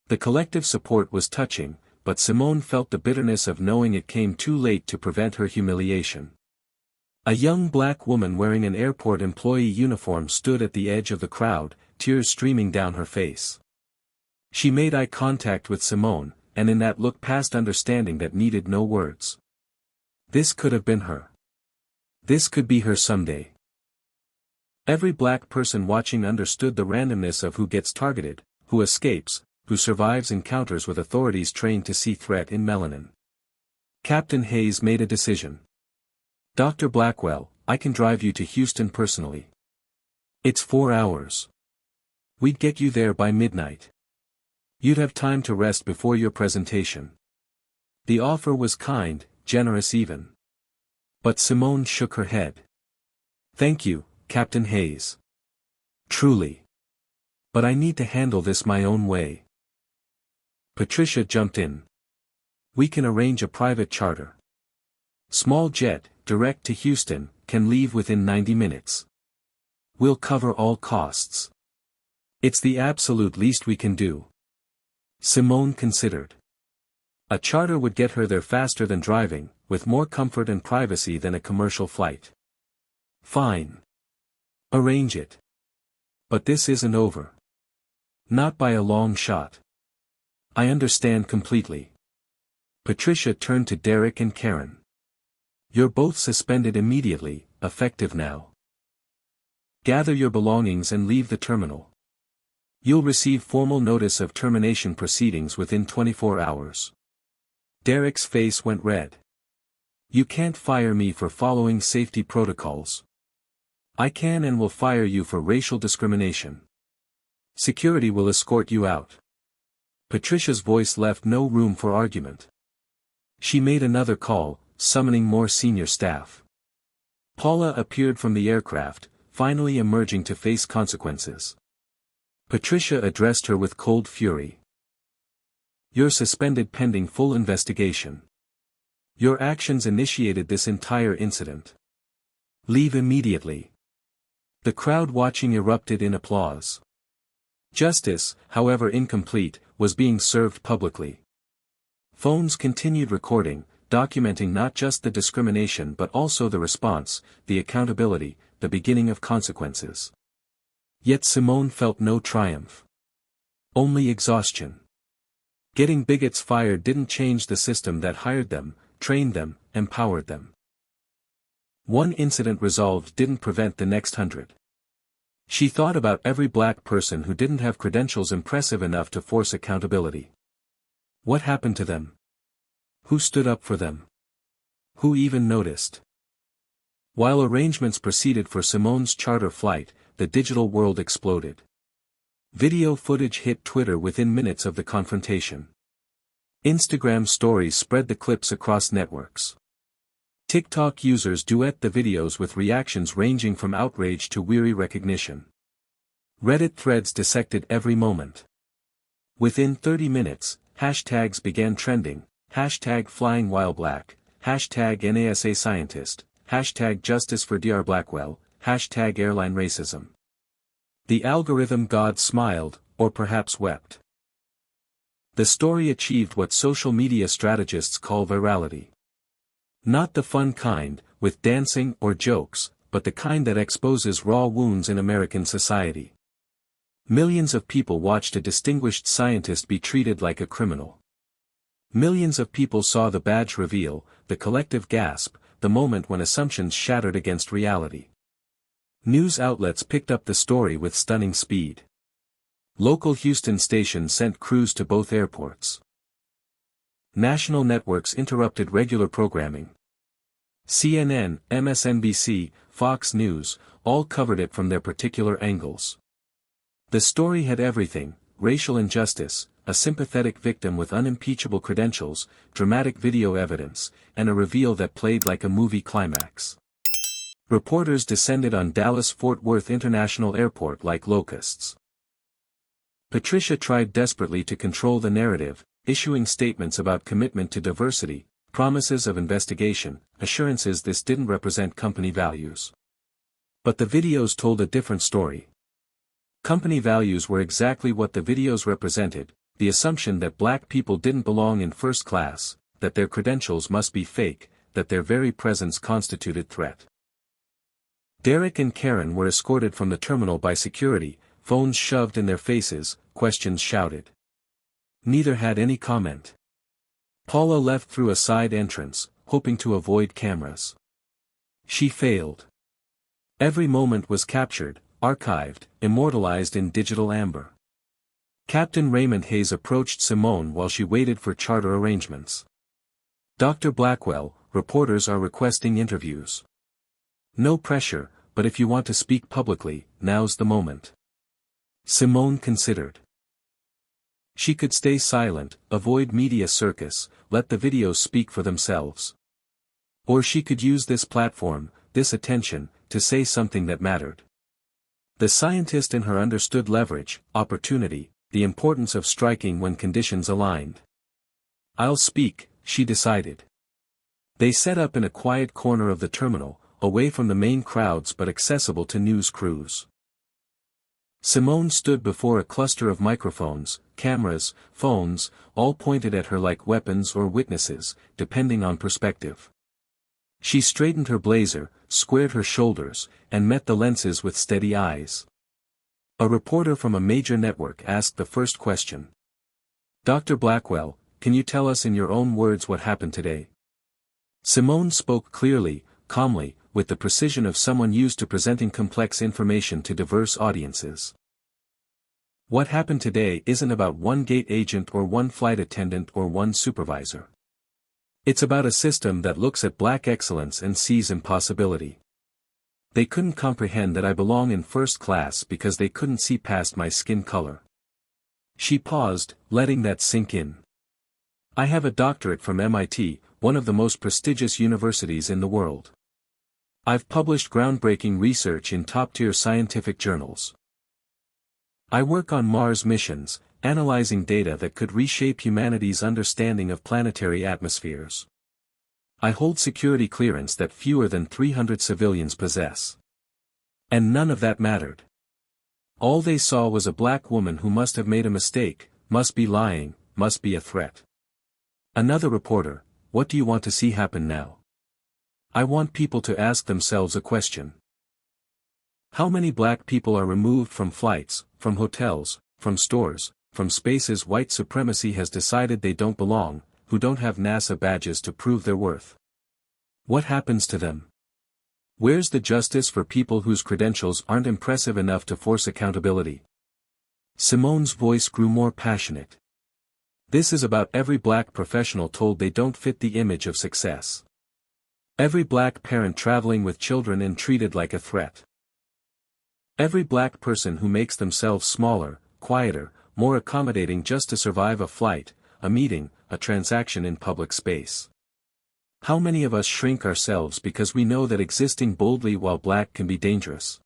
The collective support was touching, but Simone felt the bitterness of knowing it came too late to prevent her humiliation. A young black woman wearing an airport employee uniform stood at the edge of the crowd, tears streaming down her face. She made eye contact with Simone, and in that look passed understanding that needed no words. This could have been her. This could be her someday. Every black person watching understood the randomness of who gets targeted, who escapes, who survives encounters with authorities trained to see threat in melanin. Captain Hayes made a decision. Dr. Blackwell, I can drive you to Houston personally. It's 4 hours. We'd get you there by midnight. You'd have time to rest before your presentation. The offer was kind, generous even. But Simone shook her head. Thank you, Captain Hayes. Truly. But I need to handle this my own way. Patricia jumped in. We can arrange a private charter. Small jet, direct to Houston, can leave within 90 minutes. We'll cover all costs. It's the absolute least we can do. Simone considered. A charter would get her there faster than driving, with more comfort and privacy than a commercial flight. Fine. Arrange it. But this isn't over. Not by a long shot. I understand completely. Patricia turned to Derek and Karen. You're both suspended immediately, effective now. Gather your belongings and leave the terminal. You'll receive formal notice of termination proceedings within 24 hours. Derek's face went red. You can't fire me for following safety protocols. I can and will fire you for racial discrimination. Security will escort you out. Patricia's voice left no room for argument. She made another call, summoning more senior staff. Paula appeared from the aircraft, finally emerging to face consequences. Patricia addressed her with cold fury. You're suspended pending full investigation. Your actions initiated this entire incident. Leave immediately. The crowd watching erupted in applause. Justice, however incomplete, was being served publicly. Phones continued recording, documenting not just the discrimination but also the response, the accountability, the beginning of consequences. Yet Simone felt no triumph. Only exhaustion. Getting bigots fired didn't change the system that hired them, trained them, empowered them. One incident resolved didn't prevent the next 100. She thought about every black person who didn't have credentials impressive enough to force accountability. What happened to them? Who stood up for them? Who even noticed? While arrangements proceeded for Simone's charter flight, the digital world exploded. Video footage hit Twitter within minutes of the confrontation. Instagram stories spread the clips across networks. TikTok users duet the videos with reactions ranging from outrage to weary recognition. Reddit threads dissected every moment. Within 30 minutes, hashtags began trending, hashtag flying while black, hashtag NASA scientist, hashtag justice for Dr. Blackwell, hashtag airline racism. The algorithm god smiled, or perhaps wept. The story achieved what social media strategists call virality. Not the fun kind, with dancing or jokes, but the kind that exposes raw wounds in American society. Millions of people watched a distinguished scientist be treated like a criminal. Millions of people saw the badge reveal, the collective gasp, the moment when assumptions shattered against reality. News outlets picked up the story with stunning speed. Local Houston stations sent crews to both airports. National networks interrupted regular programming. CNN, MSNBC, Fox News, all covered it from their particular angles. The story had everything: racial injustice, a sympathetic victim with unimpeachable credentials, dramatic video evidence, and a reveal that played like a movie climax. Reporters descended on Dallas-Fort Worth International Airport like locusts. Patricia tried desperately to control the narrative, issuing statements about commitment to diversity, promises of investigation, assurances this didn't represent company values. But the videos told a different story. Company values were exactly what the videos represented: the assumption that black people didn't belong in first class, that their credentials must be fake, that their very presence constituted threat. Derek and Karen were escorted from the terminal by security, phones shoved in their faces, questions shouted. Neither had any comment. Paula left through a side entrance, hoping to avoid cameras. She failed. Every moment was captured, archived, immortalized in digital amber. Captain Raymond Hayes approached Simone while she waited for charter arrangements. "Dr. Blackwell, reporters are requesting interviews. No pressure, but if you want to speak publicly, now's the moment." Simone considered. She could stay silent, avoid media circus, let the videos speak for themselves. Or she could use this platform, this attention, to say something that mattered. The scientist in her understood leverage, opportunity, the importance of striking when conditions aligned. "I'll speak," she decided. They set up in a quiet corner of the terminal, away from the main crowds but accessible to news crews. Simone stood before a cluster of microphones, cameras, phones, all pointed at her like weapons or witnesses, depending on perspective. She straightened her blazer, squared her shoulders, and met the lenses with steady eyes. A reporter from a major network asked the first question. "Dr. Blackwell, can you tell us in your own words what happened today?" Simone spoke clearly, calmly, with the precision of someone used to presenting complex information to diverse audiences. "What happened today isn't about one gate agent or one flight attendant or one supervisor. It's about a system that looks at black excellence and sees impossibility. They couldn't comprehend that I belong in first class because they couldn't see past my skin color." She paused, letting that sink in. "I have a doctorate from MIT, one of the most prestigious universities in the world. I've published groundbreaking research in top-tier scientific journals. I work on Mars missions, analyzing data that could reshape humanity's understanding of planetary atmospheres. I hold security clearance that fewer than 300 civilians possess. And none of that mattered. All they saw was a black woman who must have made a mistake, must be lying, must be a threat." Another reporter: "What do you want to see happen now?" "I want people to ask themselves a question. How many black people are removed from flights, from hotels, from stores, from spaces white supremacy has decided they don't belong, who don't have NASA badges to prove their worth? What happens to them? Where's the justice for people whose credentials aren't impressive enough to force accountability?" Simone's voice grew more passionate. "This is about every black professional told they don't fit the image of success. Every black parent traveling with children and treated like a threat. Every black person who makes themselves smaller, quieter, more accommodating just to survive a flight, a meeting, a transaction in public space. How many of us shrink ourselves because we know that existing boldly while black can be dangerous?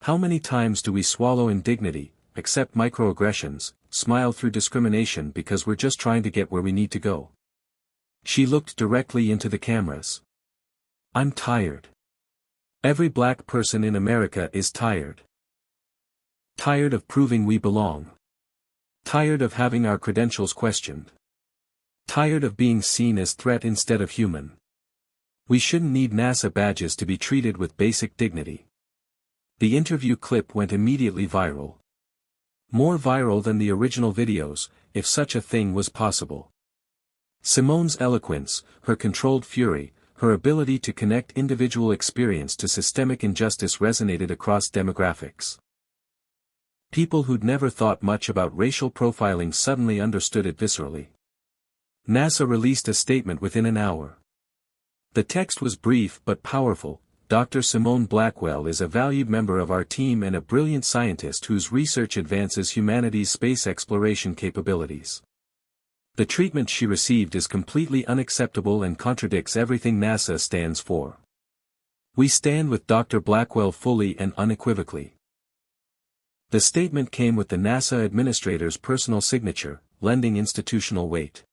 How many times do we swallow indignity, accept microaggressions, smile through discrimination because we're just trying to get where we need to go?" She looked directly into the cameras. "I'm tired. Every black person in America is tired. Tired of proving we belong. Tired of having our credentials questioned. Tired of being seen as threat instead of human. We shouldn't need NASA badges to be treated with basic dignity." The interview clip went immediately viral. More viral than the original videos, if such a thing was possible. Simone's eloquence, her controlled fury, her ability to connect individual experience to systemic injustice resonated across demographics. People who'd never thought much about racial profiling suddenly understood it viscerally. NASA released a statement within an hour. The text was brief but powerful. Dr. Simone Blackwell is a valued member of our team and a brilliant scientist whose research advances humanity's space exploration capabilities. The treatment she received is completely unacceptable and contradicts everything NASA stands for. We stand with Dr. Blackwell fully and unequivocally. The statement came with the NASA administrator's personal signature, lending institutional weight.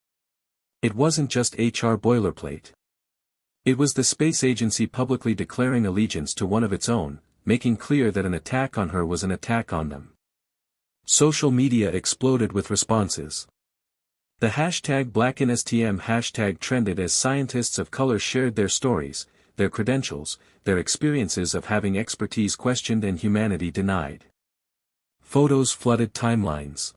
It wasn't just HR boilerplate. It was the space agency publicly declaring allegiance to one of its own, making clear that an attack on her was an attack on them. Social media exploded with responses. The hashtag #BlackinSTM hashtag trended as scientists of color shared their stories, their credentials, their experiences of having expertise questioned and humanity denied. Photos flooded timelines.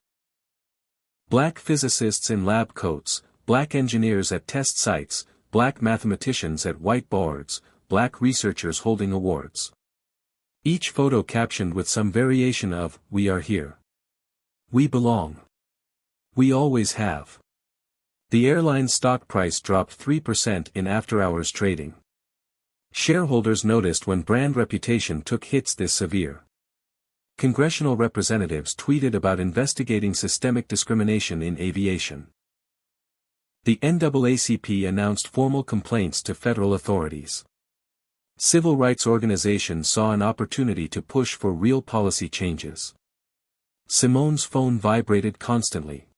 Black physicists in lab coats, black engineers at test sites, black mathematicians at whiteboards, black researchers holding awards. Each photo captioned with some variation of, "We are here. We belong. We always have." The airline stock price dropped 3% in after-hours trading. Shareholders noticed when brand reputation took hits this severe. Congressional representatives tweeted about investigating systemic discrimination in aviation. The NAACP announced formal complaints to federal authorities. Civil rights organizations saw an opportunity to push for real policy changes. Simone's phone vibrated constantly.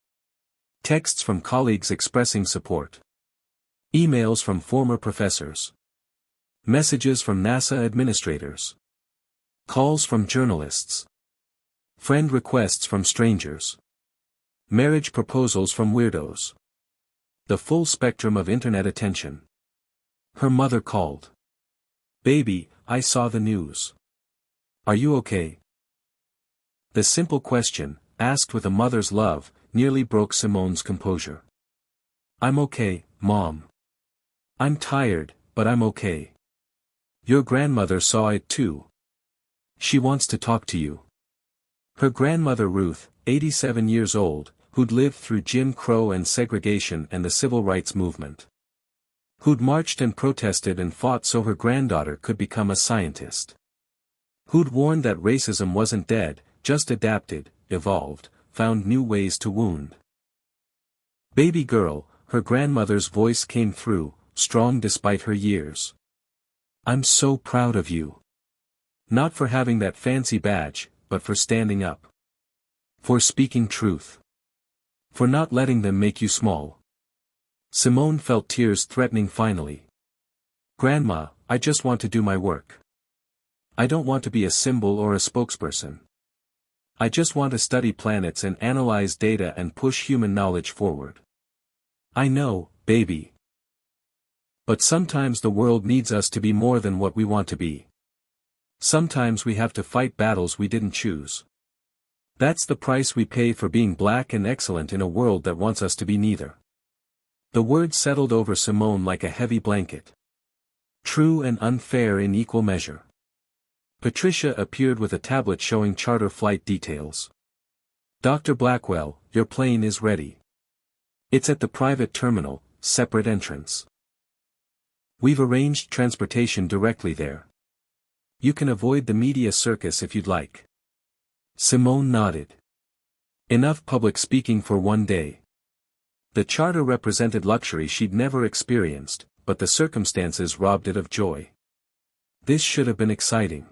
Texts from colleagues expressing support. Emails from former professors. Messages from NASA administrators. Calls from journalists. Friend requests from strangers. Marriage proposals from weirdos. The full spectrum of internet attention. Her mother called. "Baby, I saw the news. Are you okay?" The simple question, asked with a mother's love, nearly broke Simone's composure. "I'm okay, Mom. I'm tired, but I'm okay. Your grandmother saw it too. She wants to talk to you." Her grandmother Ruth, 87 years old, who'd lived through Jim Crow and segregation and the civil rights movement. Who'd marched and protested and fought so her granddaughter could become a scientist. Who'd warned that racism wasn't dead, just adapted, evolved, found new ways to wound. "Baby girl," her grandmother's voice came through, strong despite her years. "I'm so proud of you. Not for having that fancy badge, but for standing up. For speaking truth. For not letting them make you small." Simone felt tears threatening finally. "Grandma, I just want to do my work. I don't want to be a symbol or a spokesperson. I just want to study planets and analyze data and push human knowledge forward. I know, baby. But sometimes the world needs us to be more than what we want to be. Sometimes we have to fight battles we didn't choose. That's the price we pay for being black and excellent in a world that wants us to be neither." The words settled over Simone like a heavy blanket. True and unfair in equal measure. Patricia appeared with a tablet showing charter flight details. "Dr. Blackwell, your plane is ready. It's at the private terminal, separate entrance. We've arranged transportation directly there. You can avoid the media circus if you'd like." Simone nodded. Enough public speaking for one day. The charter represented luxury she'd never experienced, but the circumstances robbed it of joy. This should have been exciting.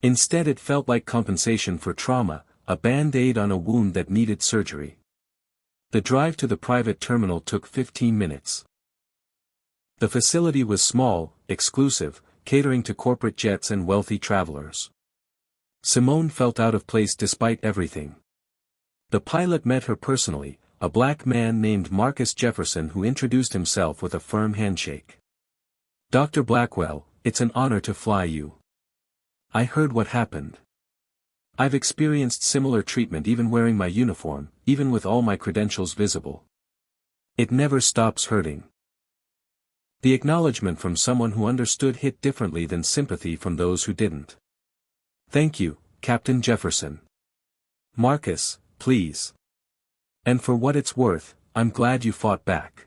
Instead it felt like compensation for trauma, a band-aid on a wound that needed surgery. The drive to the private terminal took 15 minutes. The facility was small, exclusive, catering to corporate jets and wealthy travelers. Simone felt out of place despite everything. The pilot met her personally, a black man named Marcus Jefferson who introduced himself with a firm handshake. "Dr. Blackwell, it's an honor to fly you. I heard what happened. I've experienced similar treatment even wearing my uniform, even with all my credentials visible. It never stops hurting." The acknowledgement from someone who understood hit differently than sympathy from those who didn't. "Thank you, Captain Jefferson. Marcus, please. And for what it's worth, I'm glad you fought back.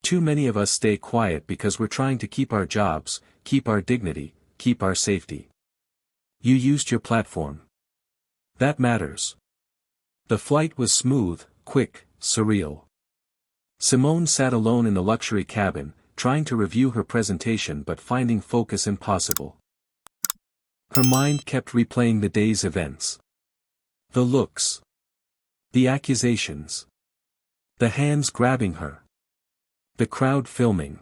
Too many of us stay quiet because we're trying to keep our jobs, keep our dignity, keep our safety. You used your platform. That matters. The flight was smooth, quick, surreal. Simone sat alone in the luxury cabin, trying to review her presentation but finding focus impossible. Her mind kept replaying the day's events. The looks. The accusations. The hands grabbing her. The crowd filming.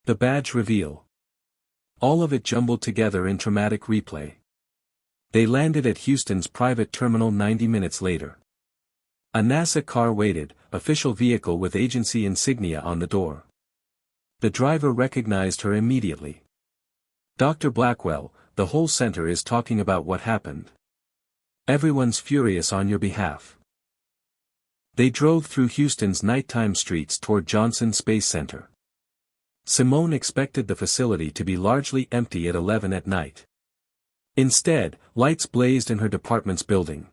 The badge reveal. All of it jumbled together in traumatic replay. They landed at Houston's private terminal 90 minutes later. A NASA car waited, official vehicle with agency insignia on the door. The driver recognized her immediately. Dr. Blackwell, the whole center is talking about what happened. Everyone's furious on your behalf. They drove through Houston's nighttime streets toward Johnson Space Center. Simone expected the facility to be largely empty at 11 at night. Instead, lights blazed in her department's building.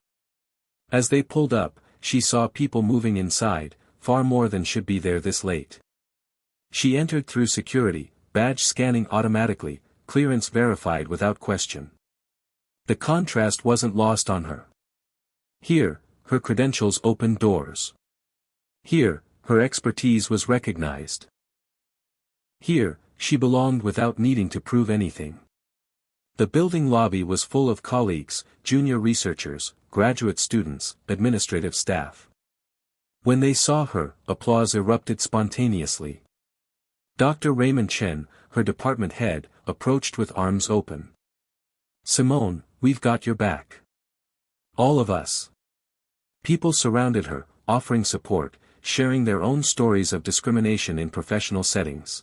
As they pulled up, she saw people moving inside, far more than should be there this late. She entered through security, badge scanning automatically, clearance verified without question. The contrast wasn't lost on her. Here, her credentials opened doors. Here, her expertise was recognized. Here, she belonged without needing to prove anything. The building lobby was full of colleagues, junior researchers, graduate students, administrative staff. When they saw her, applause erupted spontaneously. Dr. Raymond Chen, her department head, approached with arms open. "Simone, we've got your back. All of us." People surrounded her, offering support, sharing their own stories of discrimination in professional settings.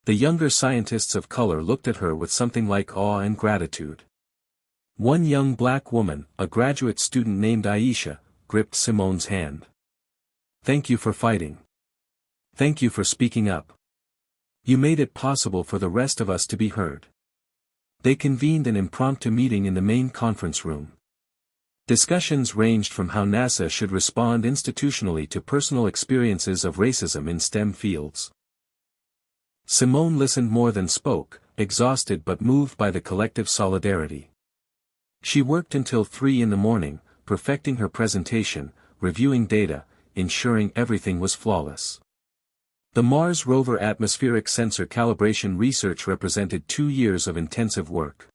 The younger scientists of color looked at her with something like awe and gratitude. One young black woman, a graduate student named Aisha, gripped Simone's hand. "Thank you for fighting. Thank you for speaking up. You made it possible for the rest of us to be heard." They convened an impromptu meeting in the main conference room. Discussions ranged from how NASA should respond institutionally to personal experiences of racism in STEM fields. Simone listened more than spoke, exhausted but moved by the collective solidarity. She worked until 3 in the morning, perfecting her presentation, reviewing data, ensuring everything was flawless. The Mars rover atmospheric sensor calibration research represented 2 years of intensive work.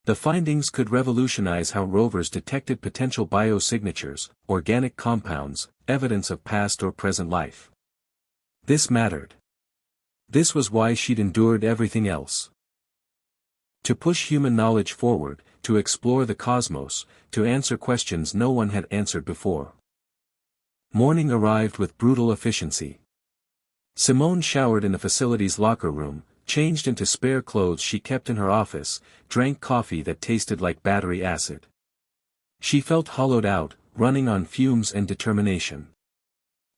The findings could revolutionize how rovers detected potential biosignatures, organic compounds, evidence of past or present life. This mattered. This was why she'd endured everything else. To push human knowledge forward, to explore the cosmos, to answer questions no one had answered before. Morning arrived with brutal efficiency. Simone showered in the facility's locker room, changed into spare clothes she kept in her office, drank coffee that tasted like battery acid. She felt hollowed out, running on fumes and determination.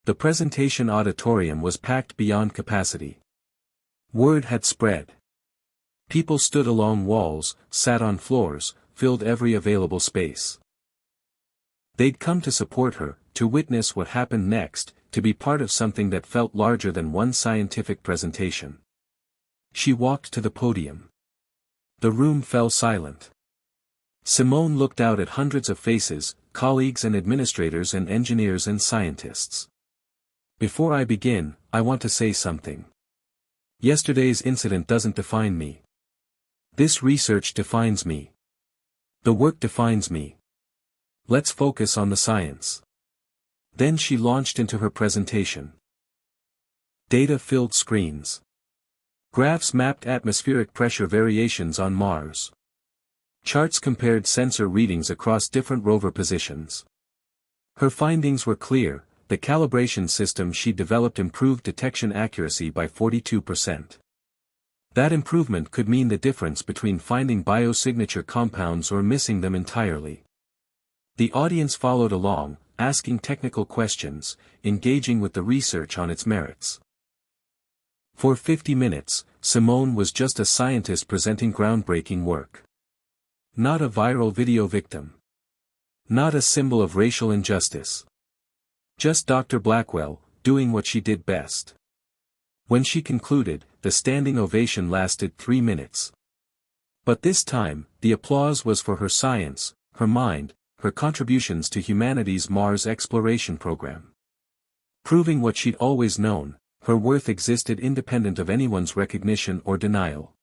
The presentation auditorium was packed beyond capacity. Word had spread. People stood along walls, sat on floors, filled every available space. They'd come to support her, to witness what happened next, to be part of something that felt larger than one scientific presentation. She walked to the podium. The room fell silent. Simone looked out at hundreds of faces, colleagues and administrators and engineers and scientists. "Before I begin, I want to say something. Yesterday's incident doesn't define me. This research defines me. The work defines me. Let's focus on the science." Then she launched into her presentation. Data-filled screens. Graphs mapped atmospheric pressure variations on Mars. Charts compared sensor readings across different rover positions. Her findings were clear: the calibration system she developed improved detection accuracy by 42%. That improvement could mean the difference between finding biosignature compounds or missing them entirely. The audience followed along, asking technical questions, engaging with the research on its merits. For 50 minutes, Simone was just a scientist presenting groundbreaking work. Not a viral video victim. Not a symbol of racial injustice. Just Dr. Blackwell, doing what she did best. When she concluded, the standing ovation lasted 3 minutes. But this time, the applause was for her science, her mind, her contributions to humanity's Mars exploration program. Proving what she'd always known, her worth existed independent of anyone's recognition or denial.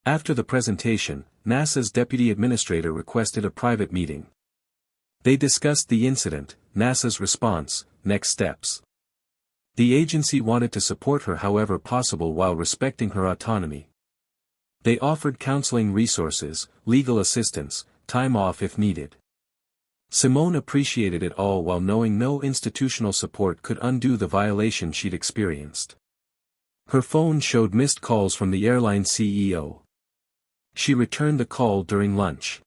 After the presentation, NASA's deputy administrator requested a private meeting. They discussed the incident, NASA's response, next steps. The agency wanted to support her however possible while respecting her autonomy. They offered counseling resources, legal assistance, time off if needed. Simone appreciated it all while knowing no institutional support could undo the violation she'd experienced. Her phone showed missed calls from the airline CEO. She returned the call during lunch.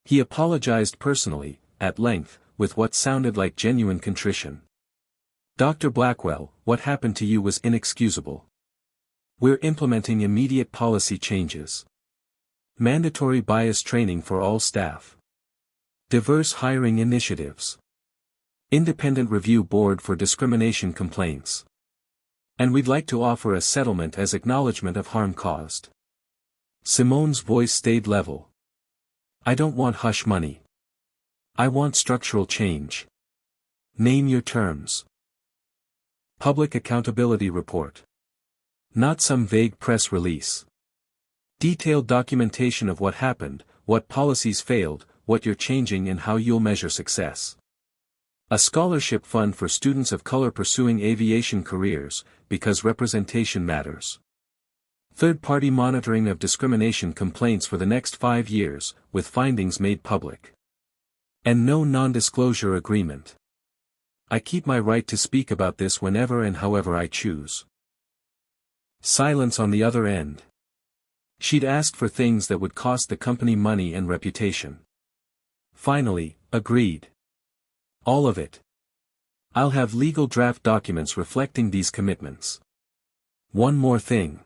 He apologized personally, at length, with what sounded like genuine contrition. "Dr. Blackwell, what happened to you was inexcusable. We're implementing immediate policy changes. Mandatory bias training for all staff. Diverse hiring initiatives. Independent review board for discrimination complaints. And we'd like to offer a settlement as acknowledgement of harm caused." Simone's voice stayed level. "I don't want hush money. I want structural change. Name your terms." Public Accountability Report. Not some vague press release. Detailed documentation of what happened, what policies failed, what you're changing and how you'll measure success. A scholarship fund for students of color pursuing aviation careers, because representation matters. Third-party monitoring of discrimination complaints for the next 5 years, with findings made public. And no non-disclosure agreement. I keep my right to speak about this whenever and however I choose. Silence on the other end. She'd asked for things that would cost the company money and reputation. Finally, agreed. All of it. I'll have legal draft documents reflecting these commitments. One more thing.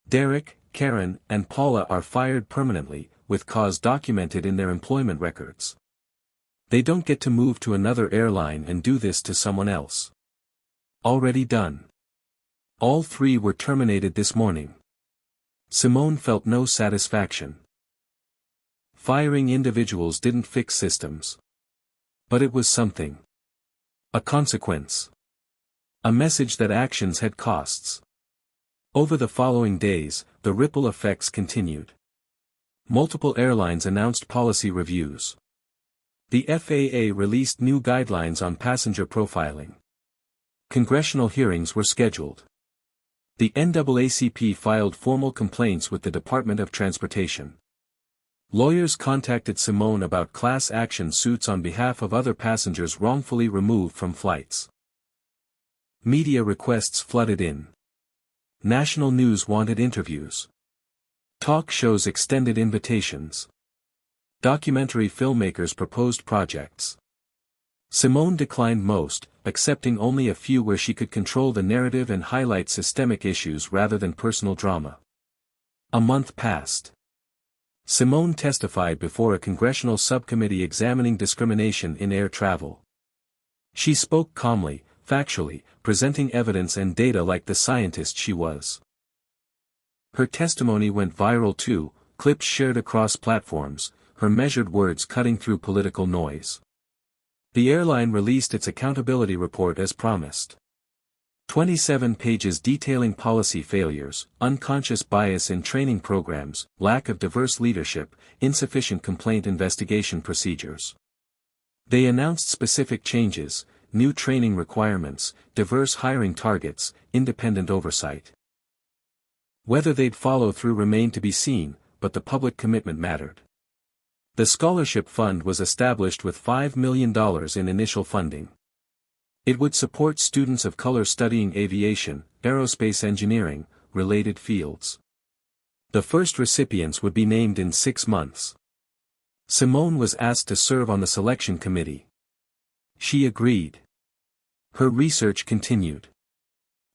Derek, Karen, and Paula are fired permanently, with cause documented in their employment records. They don't get to move to another airline and do this to someone else. Already done. All 3 were terminated this morning. Simone felt no satisfaction. Firing individuals didn't fix systems. But it was something. A consequence. A message that actions had costs. Over the following days, the ripple effects continued. Multiple airlines announced policy reviews. The FAA released new guidelines on passenger profiling. Congressional hearings were scheduled. The NAACP filed formal complaints with the Department of Transportation. Lawyers contacted Simone about class action suits on behalf of other passengers wrongfully removed from flights. Media requests flooded in. National news wanted interviews. Talk shows extended invitations. Documentary filmmakers proposed projects. Simone declined most, accepting only a few where she could control the narrative and highlight systemic issues rather than personal drama. A month passed. Simone testified before a congressional subcommittee examining discrimination in air travel. She spoke calmly, factually, presenting evidence and data like the scientist she was. Her testimony went viral too, clips shared across platforms, her measured words cutting through political noise. The airline released its accountability report as promised. 27 pages detailing policy failures, unconscious bias in training programs, lack of diverse leadership, insufficient complaint investigation procedures. They announced specific changes, new training requirements, diverse hiring targets, independent oversight. Whether they'd follow through remained to be seen, but the public commitment mattered. The scholarship fund was established with $5 million in initial funding. It would support students of color studying aviation, aerospace engineering, related fields. The first recipients would be named in 6 months. Simone was asked to serve on the selection committee. She agreed. Her research continued.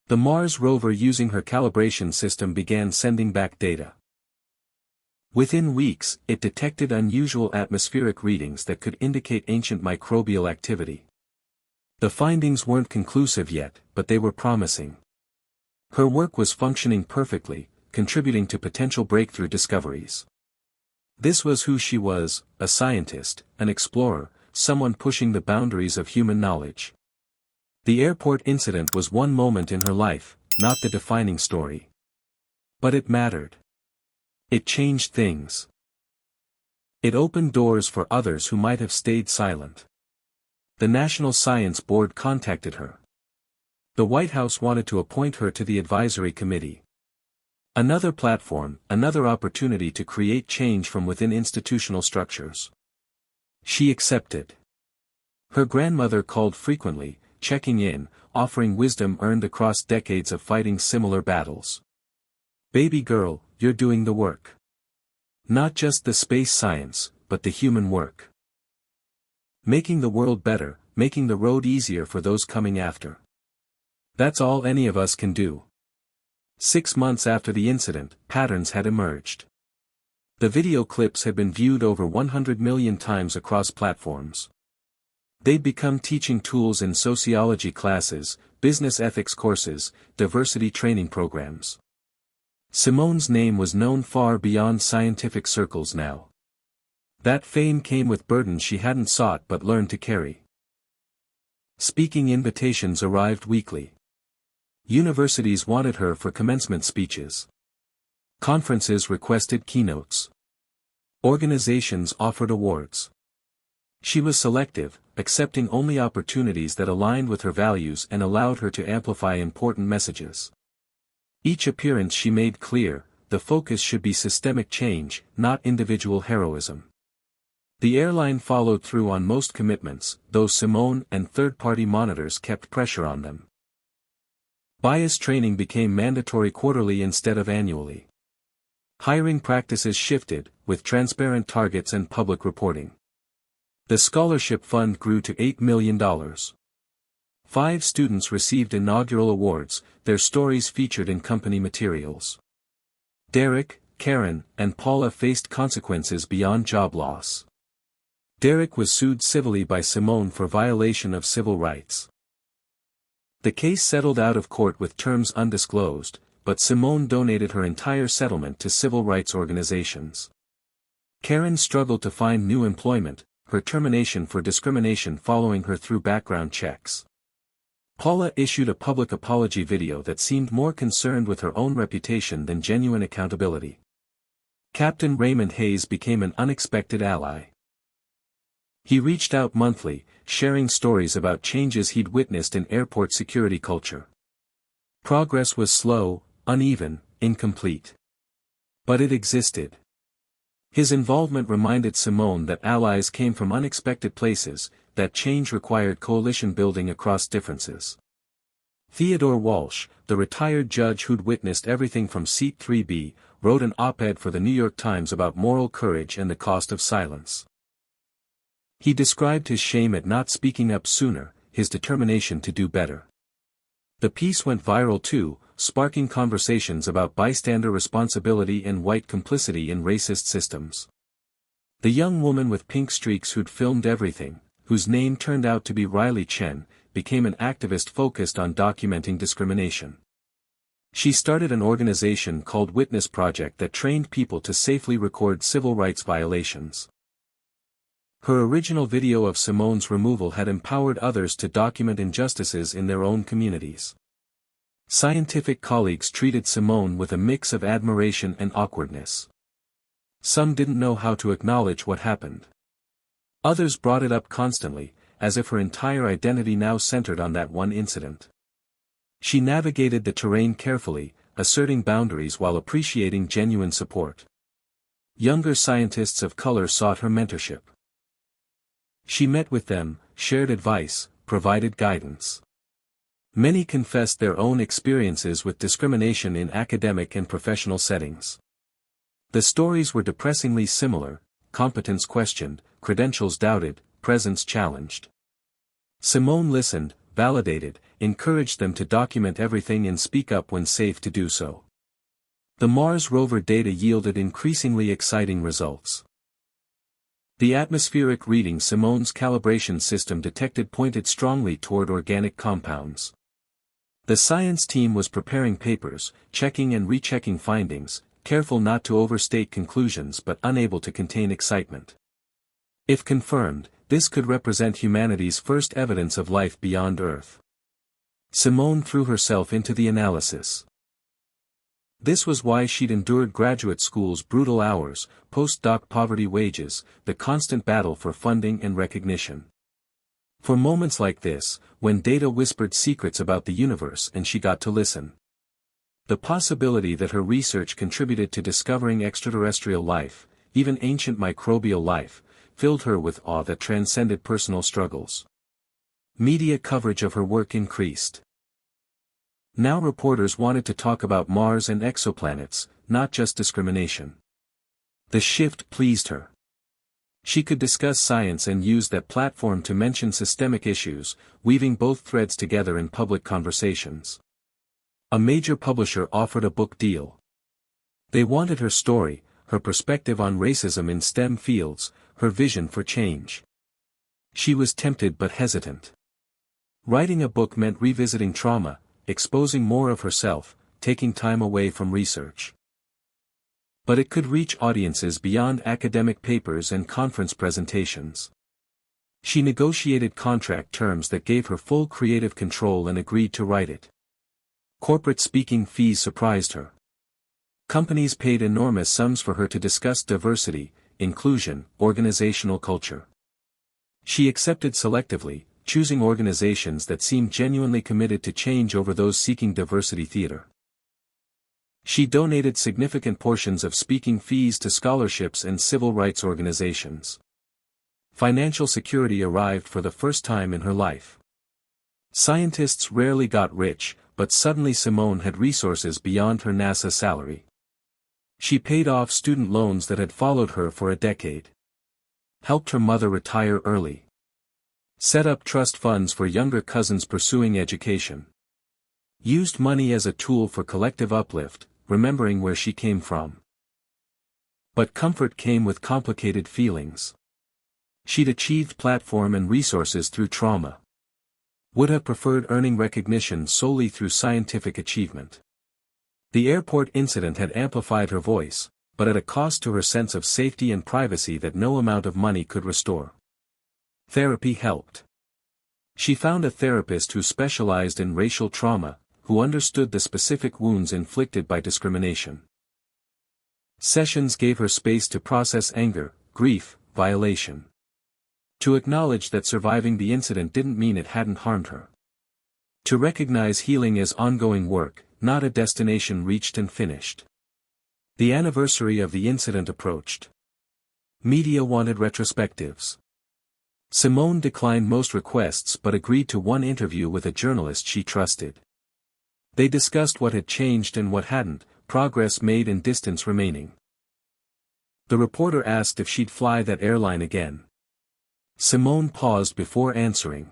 The Mars rover using her calibration system began sending back data. Within weeks, it detected unusual atmospheric readings that could indicate ancient microbial activity. The findings weren't conclusive yet, but they were promising. Her work was functioning perfectly, contributing to potential breakthrough discoveries. This was who she was, a scientist, an explorer, someone pushing the boundaries of human knowledge. The airport incident was one moment in her life, not the defining story. But it mattered. It changed things. It opened doors for others who might have stayed silent. The National Science Board contacted her. The White House wanted to appoint her to the advisory committee. Another platform, another opportunity to create change from within institutional structures. She accepted. Her grandmother called frequently, checking in, offering wisdom earned across decades of fighting similar battles. "Baby girl, you're doing the work. Not just the space science, but the human work. Making the world better, making the road easier for those coming after. That's all any of us can do." 6 months after the incident, patterns had emerged. The video clips had been viewed over 100 million times across platforms. They'd become teaching tools in sociology classes, business ethics courses, diversity training programs. Simone's name was known far beyond scientific circles now. That fame came with burdens she hadn't sought but learned to carry. Speaking invitations arrived weekly. Universities wanted her for commencement speeches. Conferences requested keynotes. Organizations offered awards. She was selective, accepting only opportunities that aligned with her values and allowed her to amplify important messages. Each appearance she made clear, the focus should be systemic change, not individual heroism. The airline followed through on most commitments, though Simone and third-party monitors kept pressure on them. Bias training became mandatory quarterly instead of annually. Hiring practices shifted, with transparent targets and public reporting. The scholarship fund grew to $8 million. 5 students received inaugural awards, their stories featured in company materials. Derek, Karen, and Paula faced consequences beyond job loss. Derek was sued civilly by Simone for violation of civil rights. The case settled out of court with terms undisclosed, but Simone donated her entire settlement to civil rights organizations. Karen struggled to find new employment, her termination for discrimination following her through background checks. Paula issued a public apology video that seemed more concerned with her own reputation than genuine accountability. Captain Raymond Hayes became an unexpected ally. He reached out monthly, sharing stories about changes he'd witnessed in airport security culture. Progress was slow, uneven, incomplete. But it existed. His involvement reminded Simone that allies came from unexpected places, that change required coalition building across differences. Theodore Walsh, the retired judge who'd witnessed everything from Seat 3B, wrote an op-ed for the New York Times about moral courage and the cost of silence. He described his shame at not speaking up sooner, his determination to do better. The piece went viral too, sparking conversations about bystander responsibility and white complicity in racist systems. The young woman with pink streaks who'd filmed everything, whose name turned out to be Riley Chen, became an activist focused on documenting discrimination. She started an organization called Witness Project that trained people to safely record civil rights violations. Her original video of Simone's removal had empowered others to document injustices in their own communities. Scientific colleagues treated Simone with a mix of admiration and awkwardness. Some didn't know how to acknowledge what happened. Others brought it up constantly, as if her entire identity now centered on that one incident. She navigated the terrain carefully, asserting boundaries while appreciating genuine support. Younger scientists of color sought her mentorship. She met with them, shared advice, provided guidance. Many confessed their own experiences with discrimination in academic and professional settings. The stories were depressingly similar: competence questioned, credentials doubted, presence challenged. Simone listened, validated, encouraged them to document everything and speak up when safe to do so. The Mars rover data yielded increasingly exciting results. The atmospheric reading Simone's calibration system detected pointed strongly toward organic compounds. The science team was preparing papers, checking and rechecking findings, careful not to overstate conclusions but unable to contain excitement. If confirmed, this could represent humanity's first evidence of life beyond Earth. Simone threw herself into the analysis. This was why she'd endured graduate school's brutal hours, postdoc poverty wages, the constant battle for funding and recognition. For moments like this, when data whispered secrets about the universe and she got to listen. The possibility that her research contributed to discovering extraterrestrial life, even ancient microbial life, filled her with awe that transcended personal struggles. Media coverage of her work increased. Now reporters wanted to talk about Mars and exoplanets, not just discrimination. The shift pleased her. She could discuss science and use that platform to mention systemic issues, weaving both threads together in public conversations. A major publisher offered a book deal. They wanted her story, her perspective on racism in STEM fields, her vision for change. She was tempted but hesitant. Writing a book meant revisiting trauma, exposing more of herself, taking time away from research. But it could reach audiences beyond academic papers and conference presentations. She negotiated contract terms that gave her full creative control and agreed to write it. Corporate speaking fees surprised her. Companies paid enormous sums for her to discuss diversity, inclusion, organizational culture. She accepted selectively, choosing organizations that seemed genuinely committed to change over those seeking diversity theater. She donated significant portions of speaking fees to scholarships and civil rights organizations. Financial security arrived for the first time in her life. Scientists rarely got rich, but suddenly Simone had resources beyond her NASA salary. She paid off student loans that had followed her for a decade. Helped her mother retire early. Set up trust funds for younger cousins pursuing education. Used money as a tool for collective uplift, remembering where she came from. But comfort came with complicated feelings. She'd achieved platform and resources through trauma. Would have preferred earning recognition solely through scientific achievement. The airport incident had amplified her voice, but at a cost to her sense of safety and privacy that no amount of money could restore. Therapy helped. She found a therapist who specialized in racial trauma, who understood the specific wounds inflicted by discrimination. Sessions gave her space to process anger, grief, violation. To acknowledge that surviving the incident didn't mean it hadn't harmed her. To recognize healing as ongoing work, not a destination reached and finished. The anniversary of the incident approached. Media wanted retrospectives. Simone declined most requests but agreed to one interview with a journalist she trusted. They discussed what had changed and what hadn't, progress made and distance remaining. The reporter asked if she'd fly that airline again. Simone paused before answering.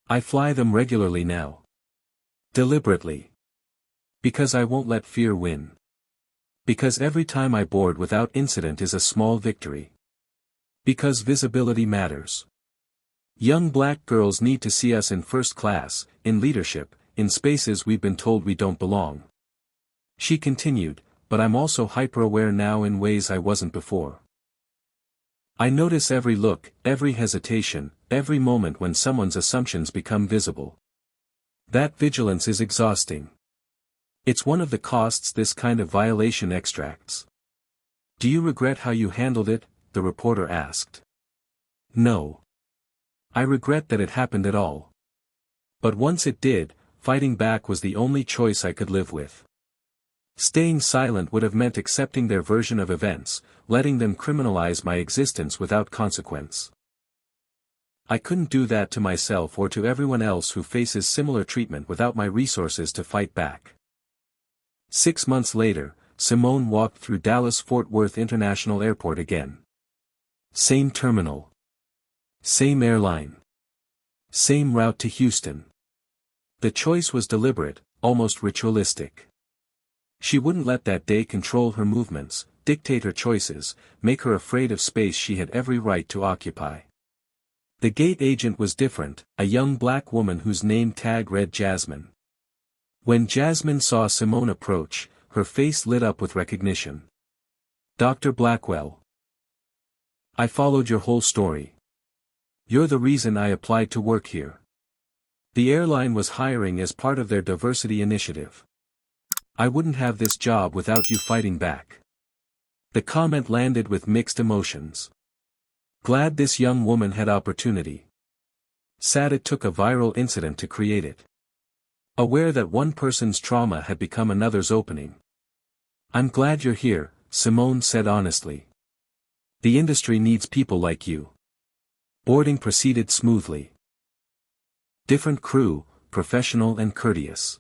I fly them regularly now. Deliberately. Because I won't let fear win. Because every time I board without incident is a small victory. Because visibility matters. Young black girls need to see us in first class, in leadership, in spaces we've been told we don't belong. She continued, but I'm also hyper-aware now in ways I wasn't before. I notice every look, every hesitation, every moment when someone's assumptions become visible. That vigilance is exhausting. It's one of the costs this kind of violation extracts. Do you regret how you handled it? The reporter asked. No. I regret that it happened at all. But once it did, fighting back was the only choice I could live with. Staying silent would have meant accepting their version of events, letting them criminalize my existence without consequence. I couldn't do that to myself or to everyone else who faces similar treatment without my resources to fight back. 6 months later, Simone walked through Dallas-Fort Worth International Airport again. Same terminal. Same airline. Same route to Houston. The choice was deliberate, almost ritualistic. She wouldn't let that day control her movements, dictate her choices, make her afraid of space she had every right to occupy. The gate agent was different, a young black woman whose name tag read Jasmine. When Jasmine saw Simone approach, her face lit up with recognition. "Dr. Blackwell. I followed your whole story. You're the reason I applied to work here. The airline was hiring as part of their diversity initiative. I wouldn't have this job without you fighting back." The comment landed with mixed emotions. Glad this young woman had opportunity. Sad it took a viral incident to create it. Aware that one person's trauma had become another's opening. "I'm glad you're here," Simone said honestly. "The industry needs people like you." Boarding proceeded smoothly. Different crew, professional and courteous.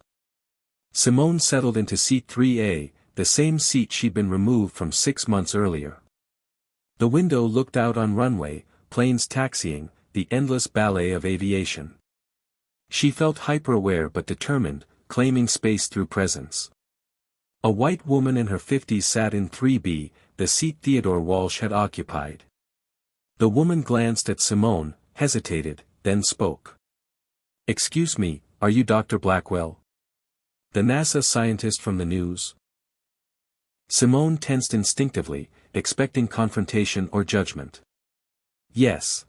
Simone settled into seat 3A, the same seat she'd been removed from 6 months earlier. The window looked out on runway, planes taxiing, the endless ballet of aviation. She felt hyper-aware but determined, claiming space through presence. A white woman in her 50s sat in 3B, the seat Theodore Walsh had occupied. The woman glanced at Simone, hesitated, then spoke. "Excuse me, are you Dr. Blackwell? The NASA scientist from the news?" Simone tensed instinctively, expecting confrontation or judgment. "Yes."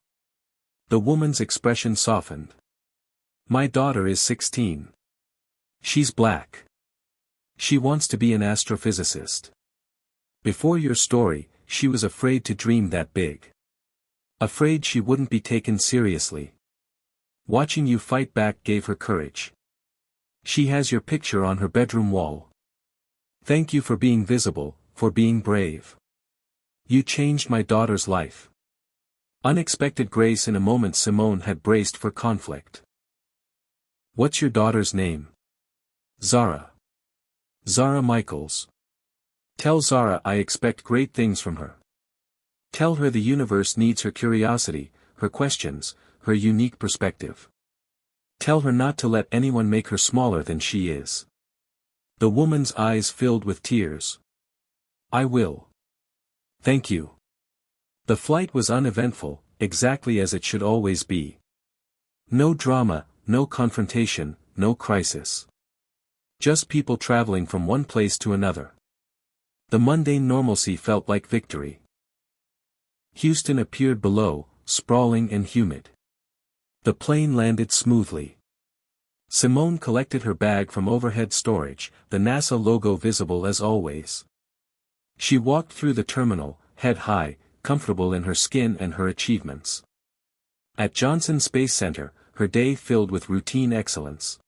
The woman's expression softened. "My daughter is 16. She's black. She wants to be an astrophysicist. Before your story, she was afraid to dream that big. Afraid she wouldn't be taken seriously. Watching you fight back gave her courage. She has your picture on her bedroom wall. Thank you for being visible, for being brave. You changed my daughter's life." Unexpected grace in a moment Simone had braced for conflict. "What's your daughter's name?" "Zara. Zara Michaels. Tell Zara I expect great things from her. Tell her the universe needs her curiosity, her questions, her unique perspective. Tell her not to let anyone make her smaller than she is." The woman's eyes filled with tears. "I will. Thank you." The flight was uneventful, exactly as it should always be. No drama, no confrontation, no crisis. Just people traveling from one place to another. The mundane normalcy felt like victory. Houston appeared below, sprawling and humid. The plane landed smoothly. Simone collected her bag from overhead storage, the NASA logo visible as always. She walked through the terminal, head high, comfortable in her skin and her achievements. At Johnson Space Center, her day filled with routine excellence.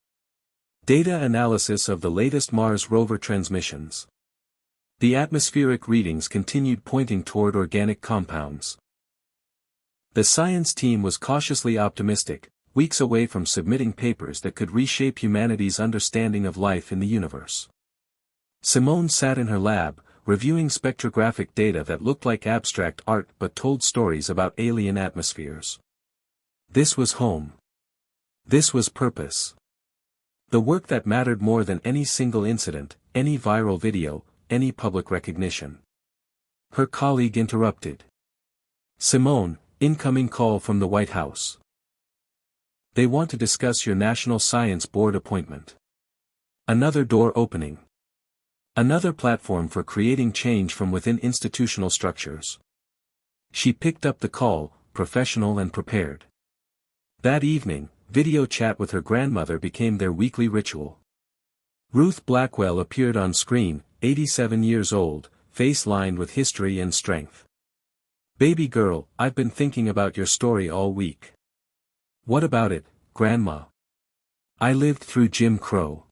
Data analysis of the latest Mars rover transmissions. The atmospheric readings continued pointing toward organic compounds. The science team was cautiously optimistic, weeks away from submitting papers that could reshape humanity's understanding of life in the universe. Simone sat in her lab, reviewing spectrographic data that looked like abstract art but told stories about alien atmospheres. This was home. This was purpose. The work that mattered more than any single incident, any viral video, any public recognition. Her colleague interrupted. "Simone, incoming call from the White House. They want to discuss your National Science Board appointment. Another door opening. Another platform for creating change from within institutional structures." She picked up the call, professional and prepared. That evening, video chat with her grandmother became their weekly ritual. Ruth Blackwell appeared on screen, 87 years old, face lined with history and strength. "Baby girl, I've been thinking about your story all week." "What about it, Grandma?" "I lived through Jim Crow.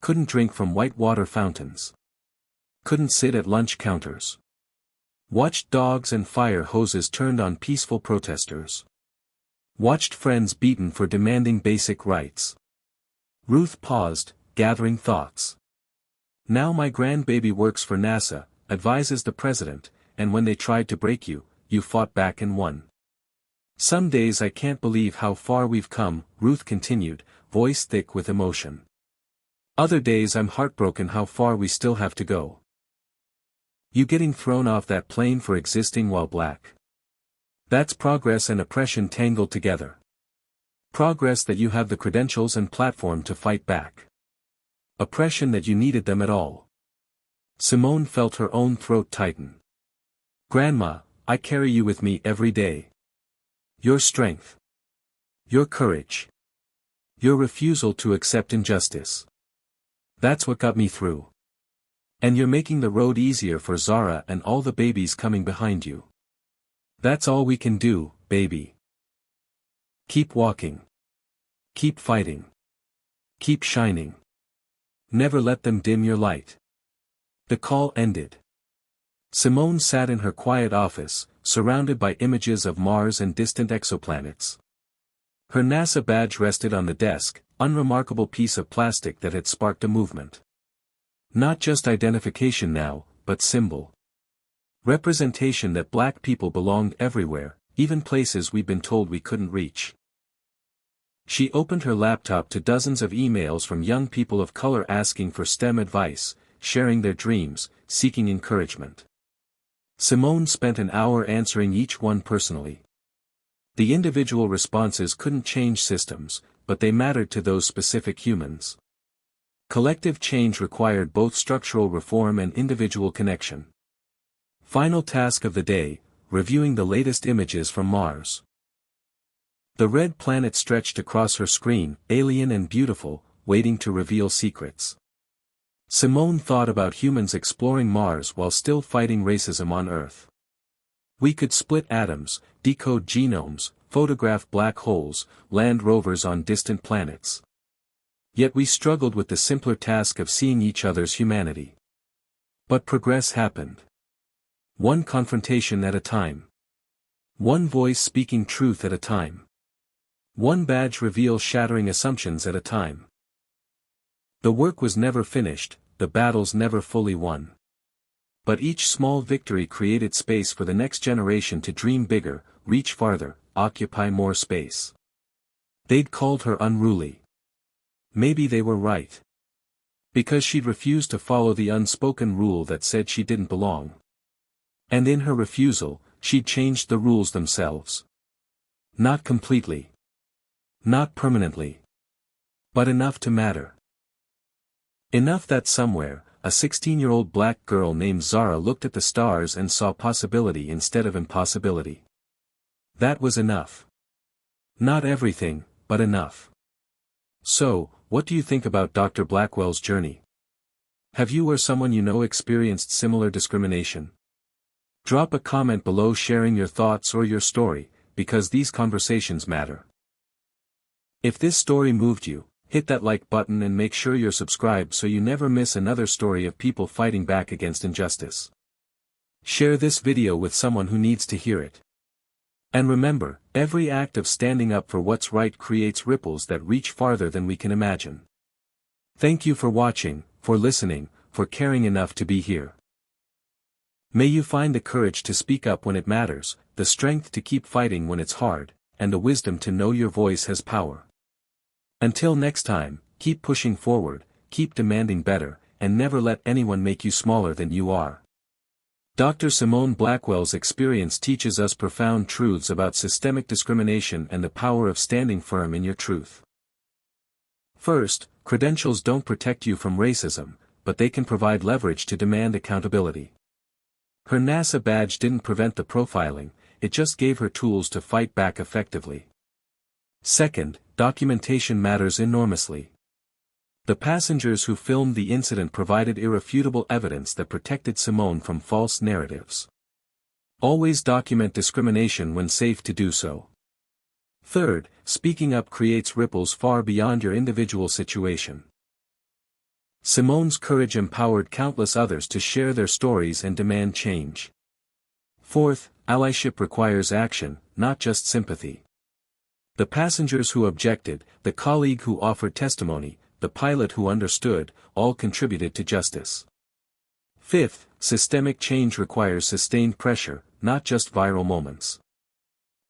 Couldn't drink from whitewater fountains. Couldn't sit at lunch counters. Watched dogs and fire hoses turned on peaceful protesters. Watched friends beaten for demanding basic rights." Ruth paused, gathering thoughts. "Now my grandbaby works for NASA, advises the president, and when they tried to break you, you fought back and won. Some days I can't believe how far we've come," Ruth continued, voice thick with emotion. Other days I'm heartbroken how far we still have to go. You getting thrown off that plane for existing while black. That's progress and oppression tangled together. Progress that you have the credentials and platform to fight back. Oppression that you needed them at all. Simone felt her own throat tighten. Grandma, I carry you with me every day. Your strength. Your courage. Your refusal to accept injustice. That's what got me through. And you're making the road easier for Zara and all the babies coming behind you. That's all we can do, baby. Keep walking. Keep fighting. Keep shining. Never let them dim your light. The call ended. Simone sat in her quiet office, surrounded by images of Mars and distant exoplanets. Her NASA badge rested on the desk, unremarkable piece of plastic that had sparked a movement. Not just identification now, but symbol. Representation that black people belonged everywhere, even places we'd been told we couldn't reach. She opened her laptop to dozens of emails from young people of color asking for STEM advice, sharing their dreams, seeking encouragement. Simone spent an hour answering each one personally. The individual responses couldn't change systems, but they mattered to those specific humans. Collective change required both structural reform and individual connection. Final task of the day, reviewing the latest images from Mars. The red planet stretched across her screen, alien and beautiful, waiting to reveal secrets. Simone thought about humans exploring Mars while still fighting racism on Earth. We could split atoms, decode genomes, photograph black holes, land rovers on distant planets. Yet we struggled with the simpler task of seeing each other's humanity. But progress happened. One confrontation at a time. One voice speaking truth at a time. One badge reveal shattering assumptions at a time. The work was never finished, the battles never fully won. But each small victory created space for the next generation to dream bigger, reach farther, occupy more space. They'd called her unruly. Maybe they were right. Because she'd refused to follow the unspoken rule that said she didn't belong. And in her refusal, she'd changed the rules themselves. Not completely. Not permanently. But enough to matter. Enough that somewhere, a 16-year-old black girl named Zara looked at the stars and saw possibility instead of impossibility. That was enough. Not everything, but enough. So, what do you think about Dr. Blackwell's journey? Have you or someone you know experienced similar discrimination? Drop a comment below sharing your thoughts or your story, because these conversations matter. If this story moved you, hit that like button and make sure you're subscribed so you never miss another story of people fighting back against injustice. Share this video with someone who needs to hear it. And remember, every act of standing up for what's right creates ripples that reach farther than we can imagine. Thank you for watching, for listening, for caring enough to be here. May you find the courage to speak up when it matters, the strength to keep fighting when it's hard, and the wisdom to know your voice has power. Until next time, keep pushing forward, keep demanding better, and never let anyone make you smaller than you are. Dr. Simone Blackwell's experience teaches us profound truths about systemic discrimination and the power of standing firm in your truth. First, credentials don't protect you from racism, but they can provide leverage to demand accountability. Her NASA badge didn't prevent the profiling, it just gave her tools to fight back effectively. Second, documentation matters enormously. The passengers who filmed the incident provided irrefutable evidence that protected Simone from false narratives. Always document discrimination when safe to do so. Third, speaking up creates ripples far beyond your individual situation. Simone's courage empowered countless others to share their stories and demand change. Fourth, allyship requires action, not just sympathy. The passengers who objected, the colleague who offered testimony, the pilot who understood, all contributed to justice. Fifth, systemic change requires sustained pressure, not just viral moments.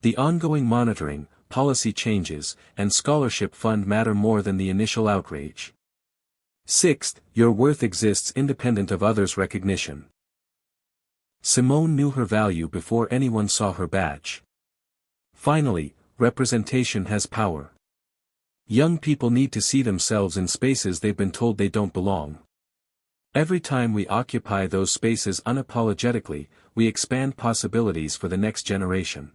The ongoing monitoring, policy changes, and scholarship fund matter more than the initial outrage. Sixth, your worth exists independent of others' recognition. Simone knew her value before anyone saw her badge. Finally, representation has power. Young people need to see themselves in spaces they've been told they don't belong. Every time we occupy those spaces unapologetically, we expand possibilities for the next generation.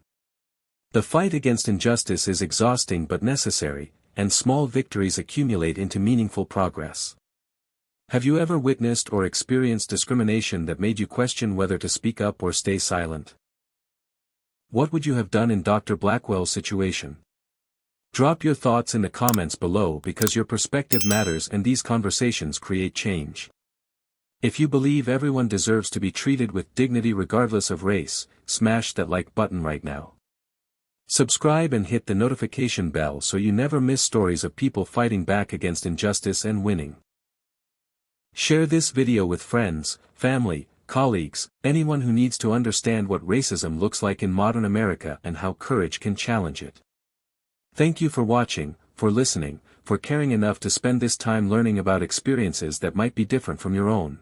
The fight against injustice is exhausting but necessary, and small victories accumulate into meaningful progress. Have you ever witnessed or experienced discrimination that made you question whether to speak up or stay silent? What would you have done in Dr. Blackwell's situation? Drop your thoughts in the comments below because your perspective matters and these conversations create change. If you believe everyone deserves to be treated with dignity regardless of race, smash that like button right now. Subscribe and hit the notification bell so you never miss stories of people fighting back against injustice and winning. Share this video with friends, family, colleagues, anyone who needs to understand what racism looks like in modern America and how courage can challenge it. Thank you for watching, for listening, for caring enough to spend this time learning about experiences that might be different from your own.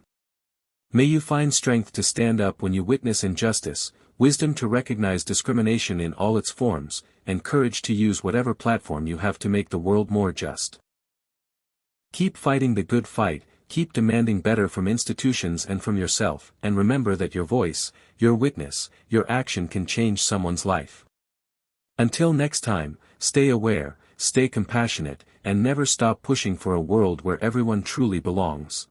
May you find strength to stand up when you witness injustice, wisdom to recognize discrimination in all its forms, and courage to use whatever platform you have to make the world more just. Keep fighting the good fight, keep demanding better from institutions and from yourself, and remember that your voice, your witness, your action can change someone's life. Until next time, stay aware, stay compassionate, and never stop pushing for a world where everyone truly belongs.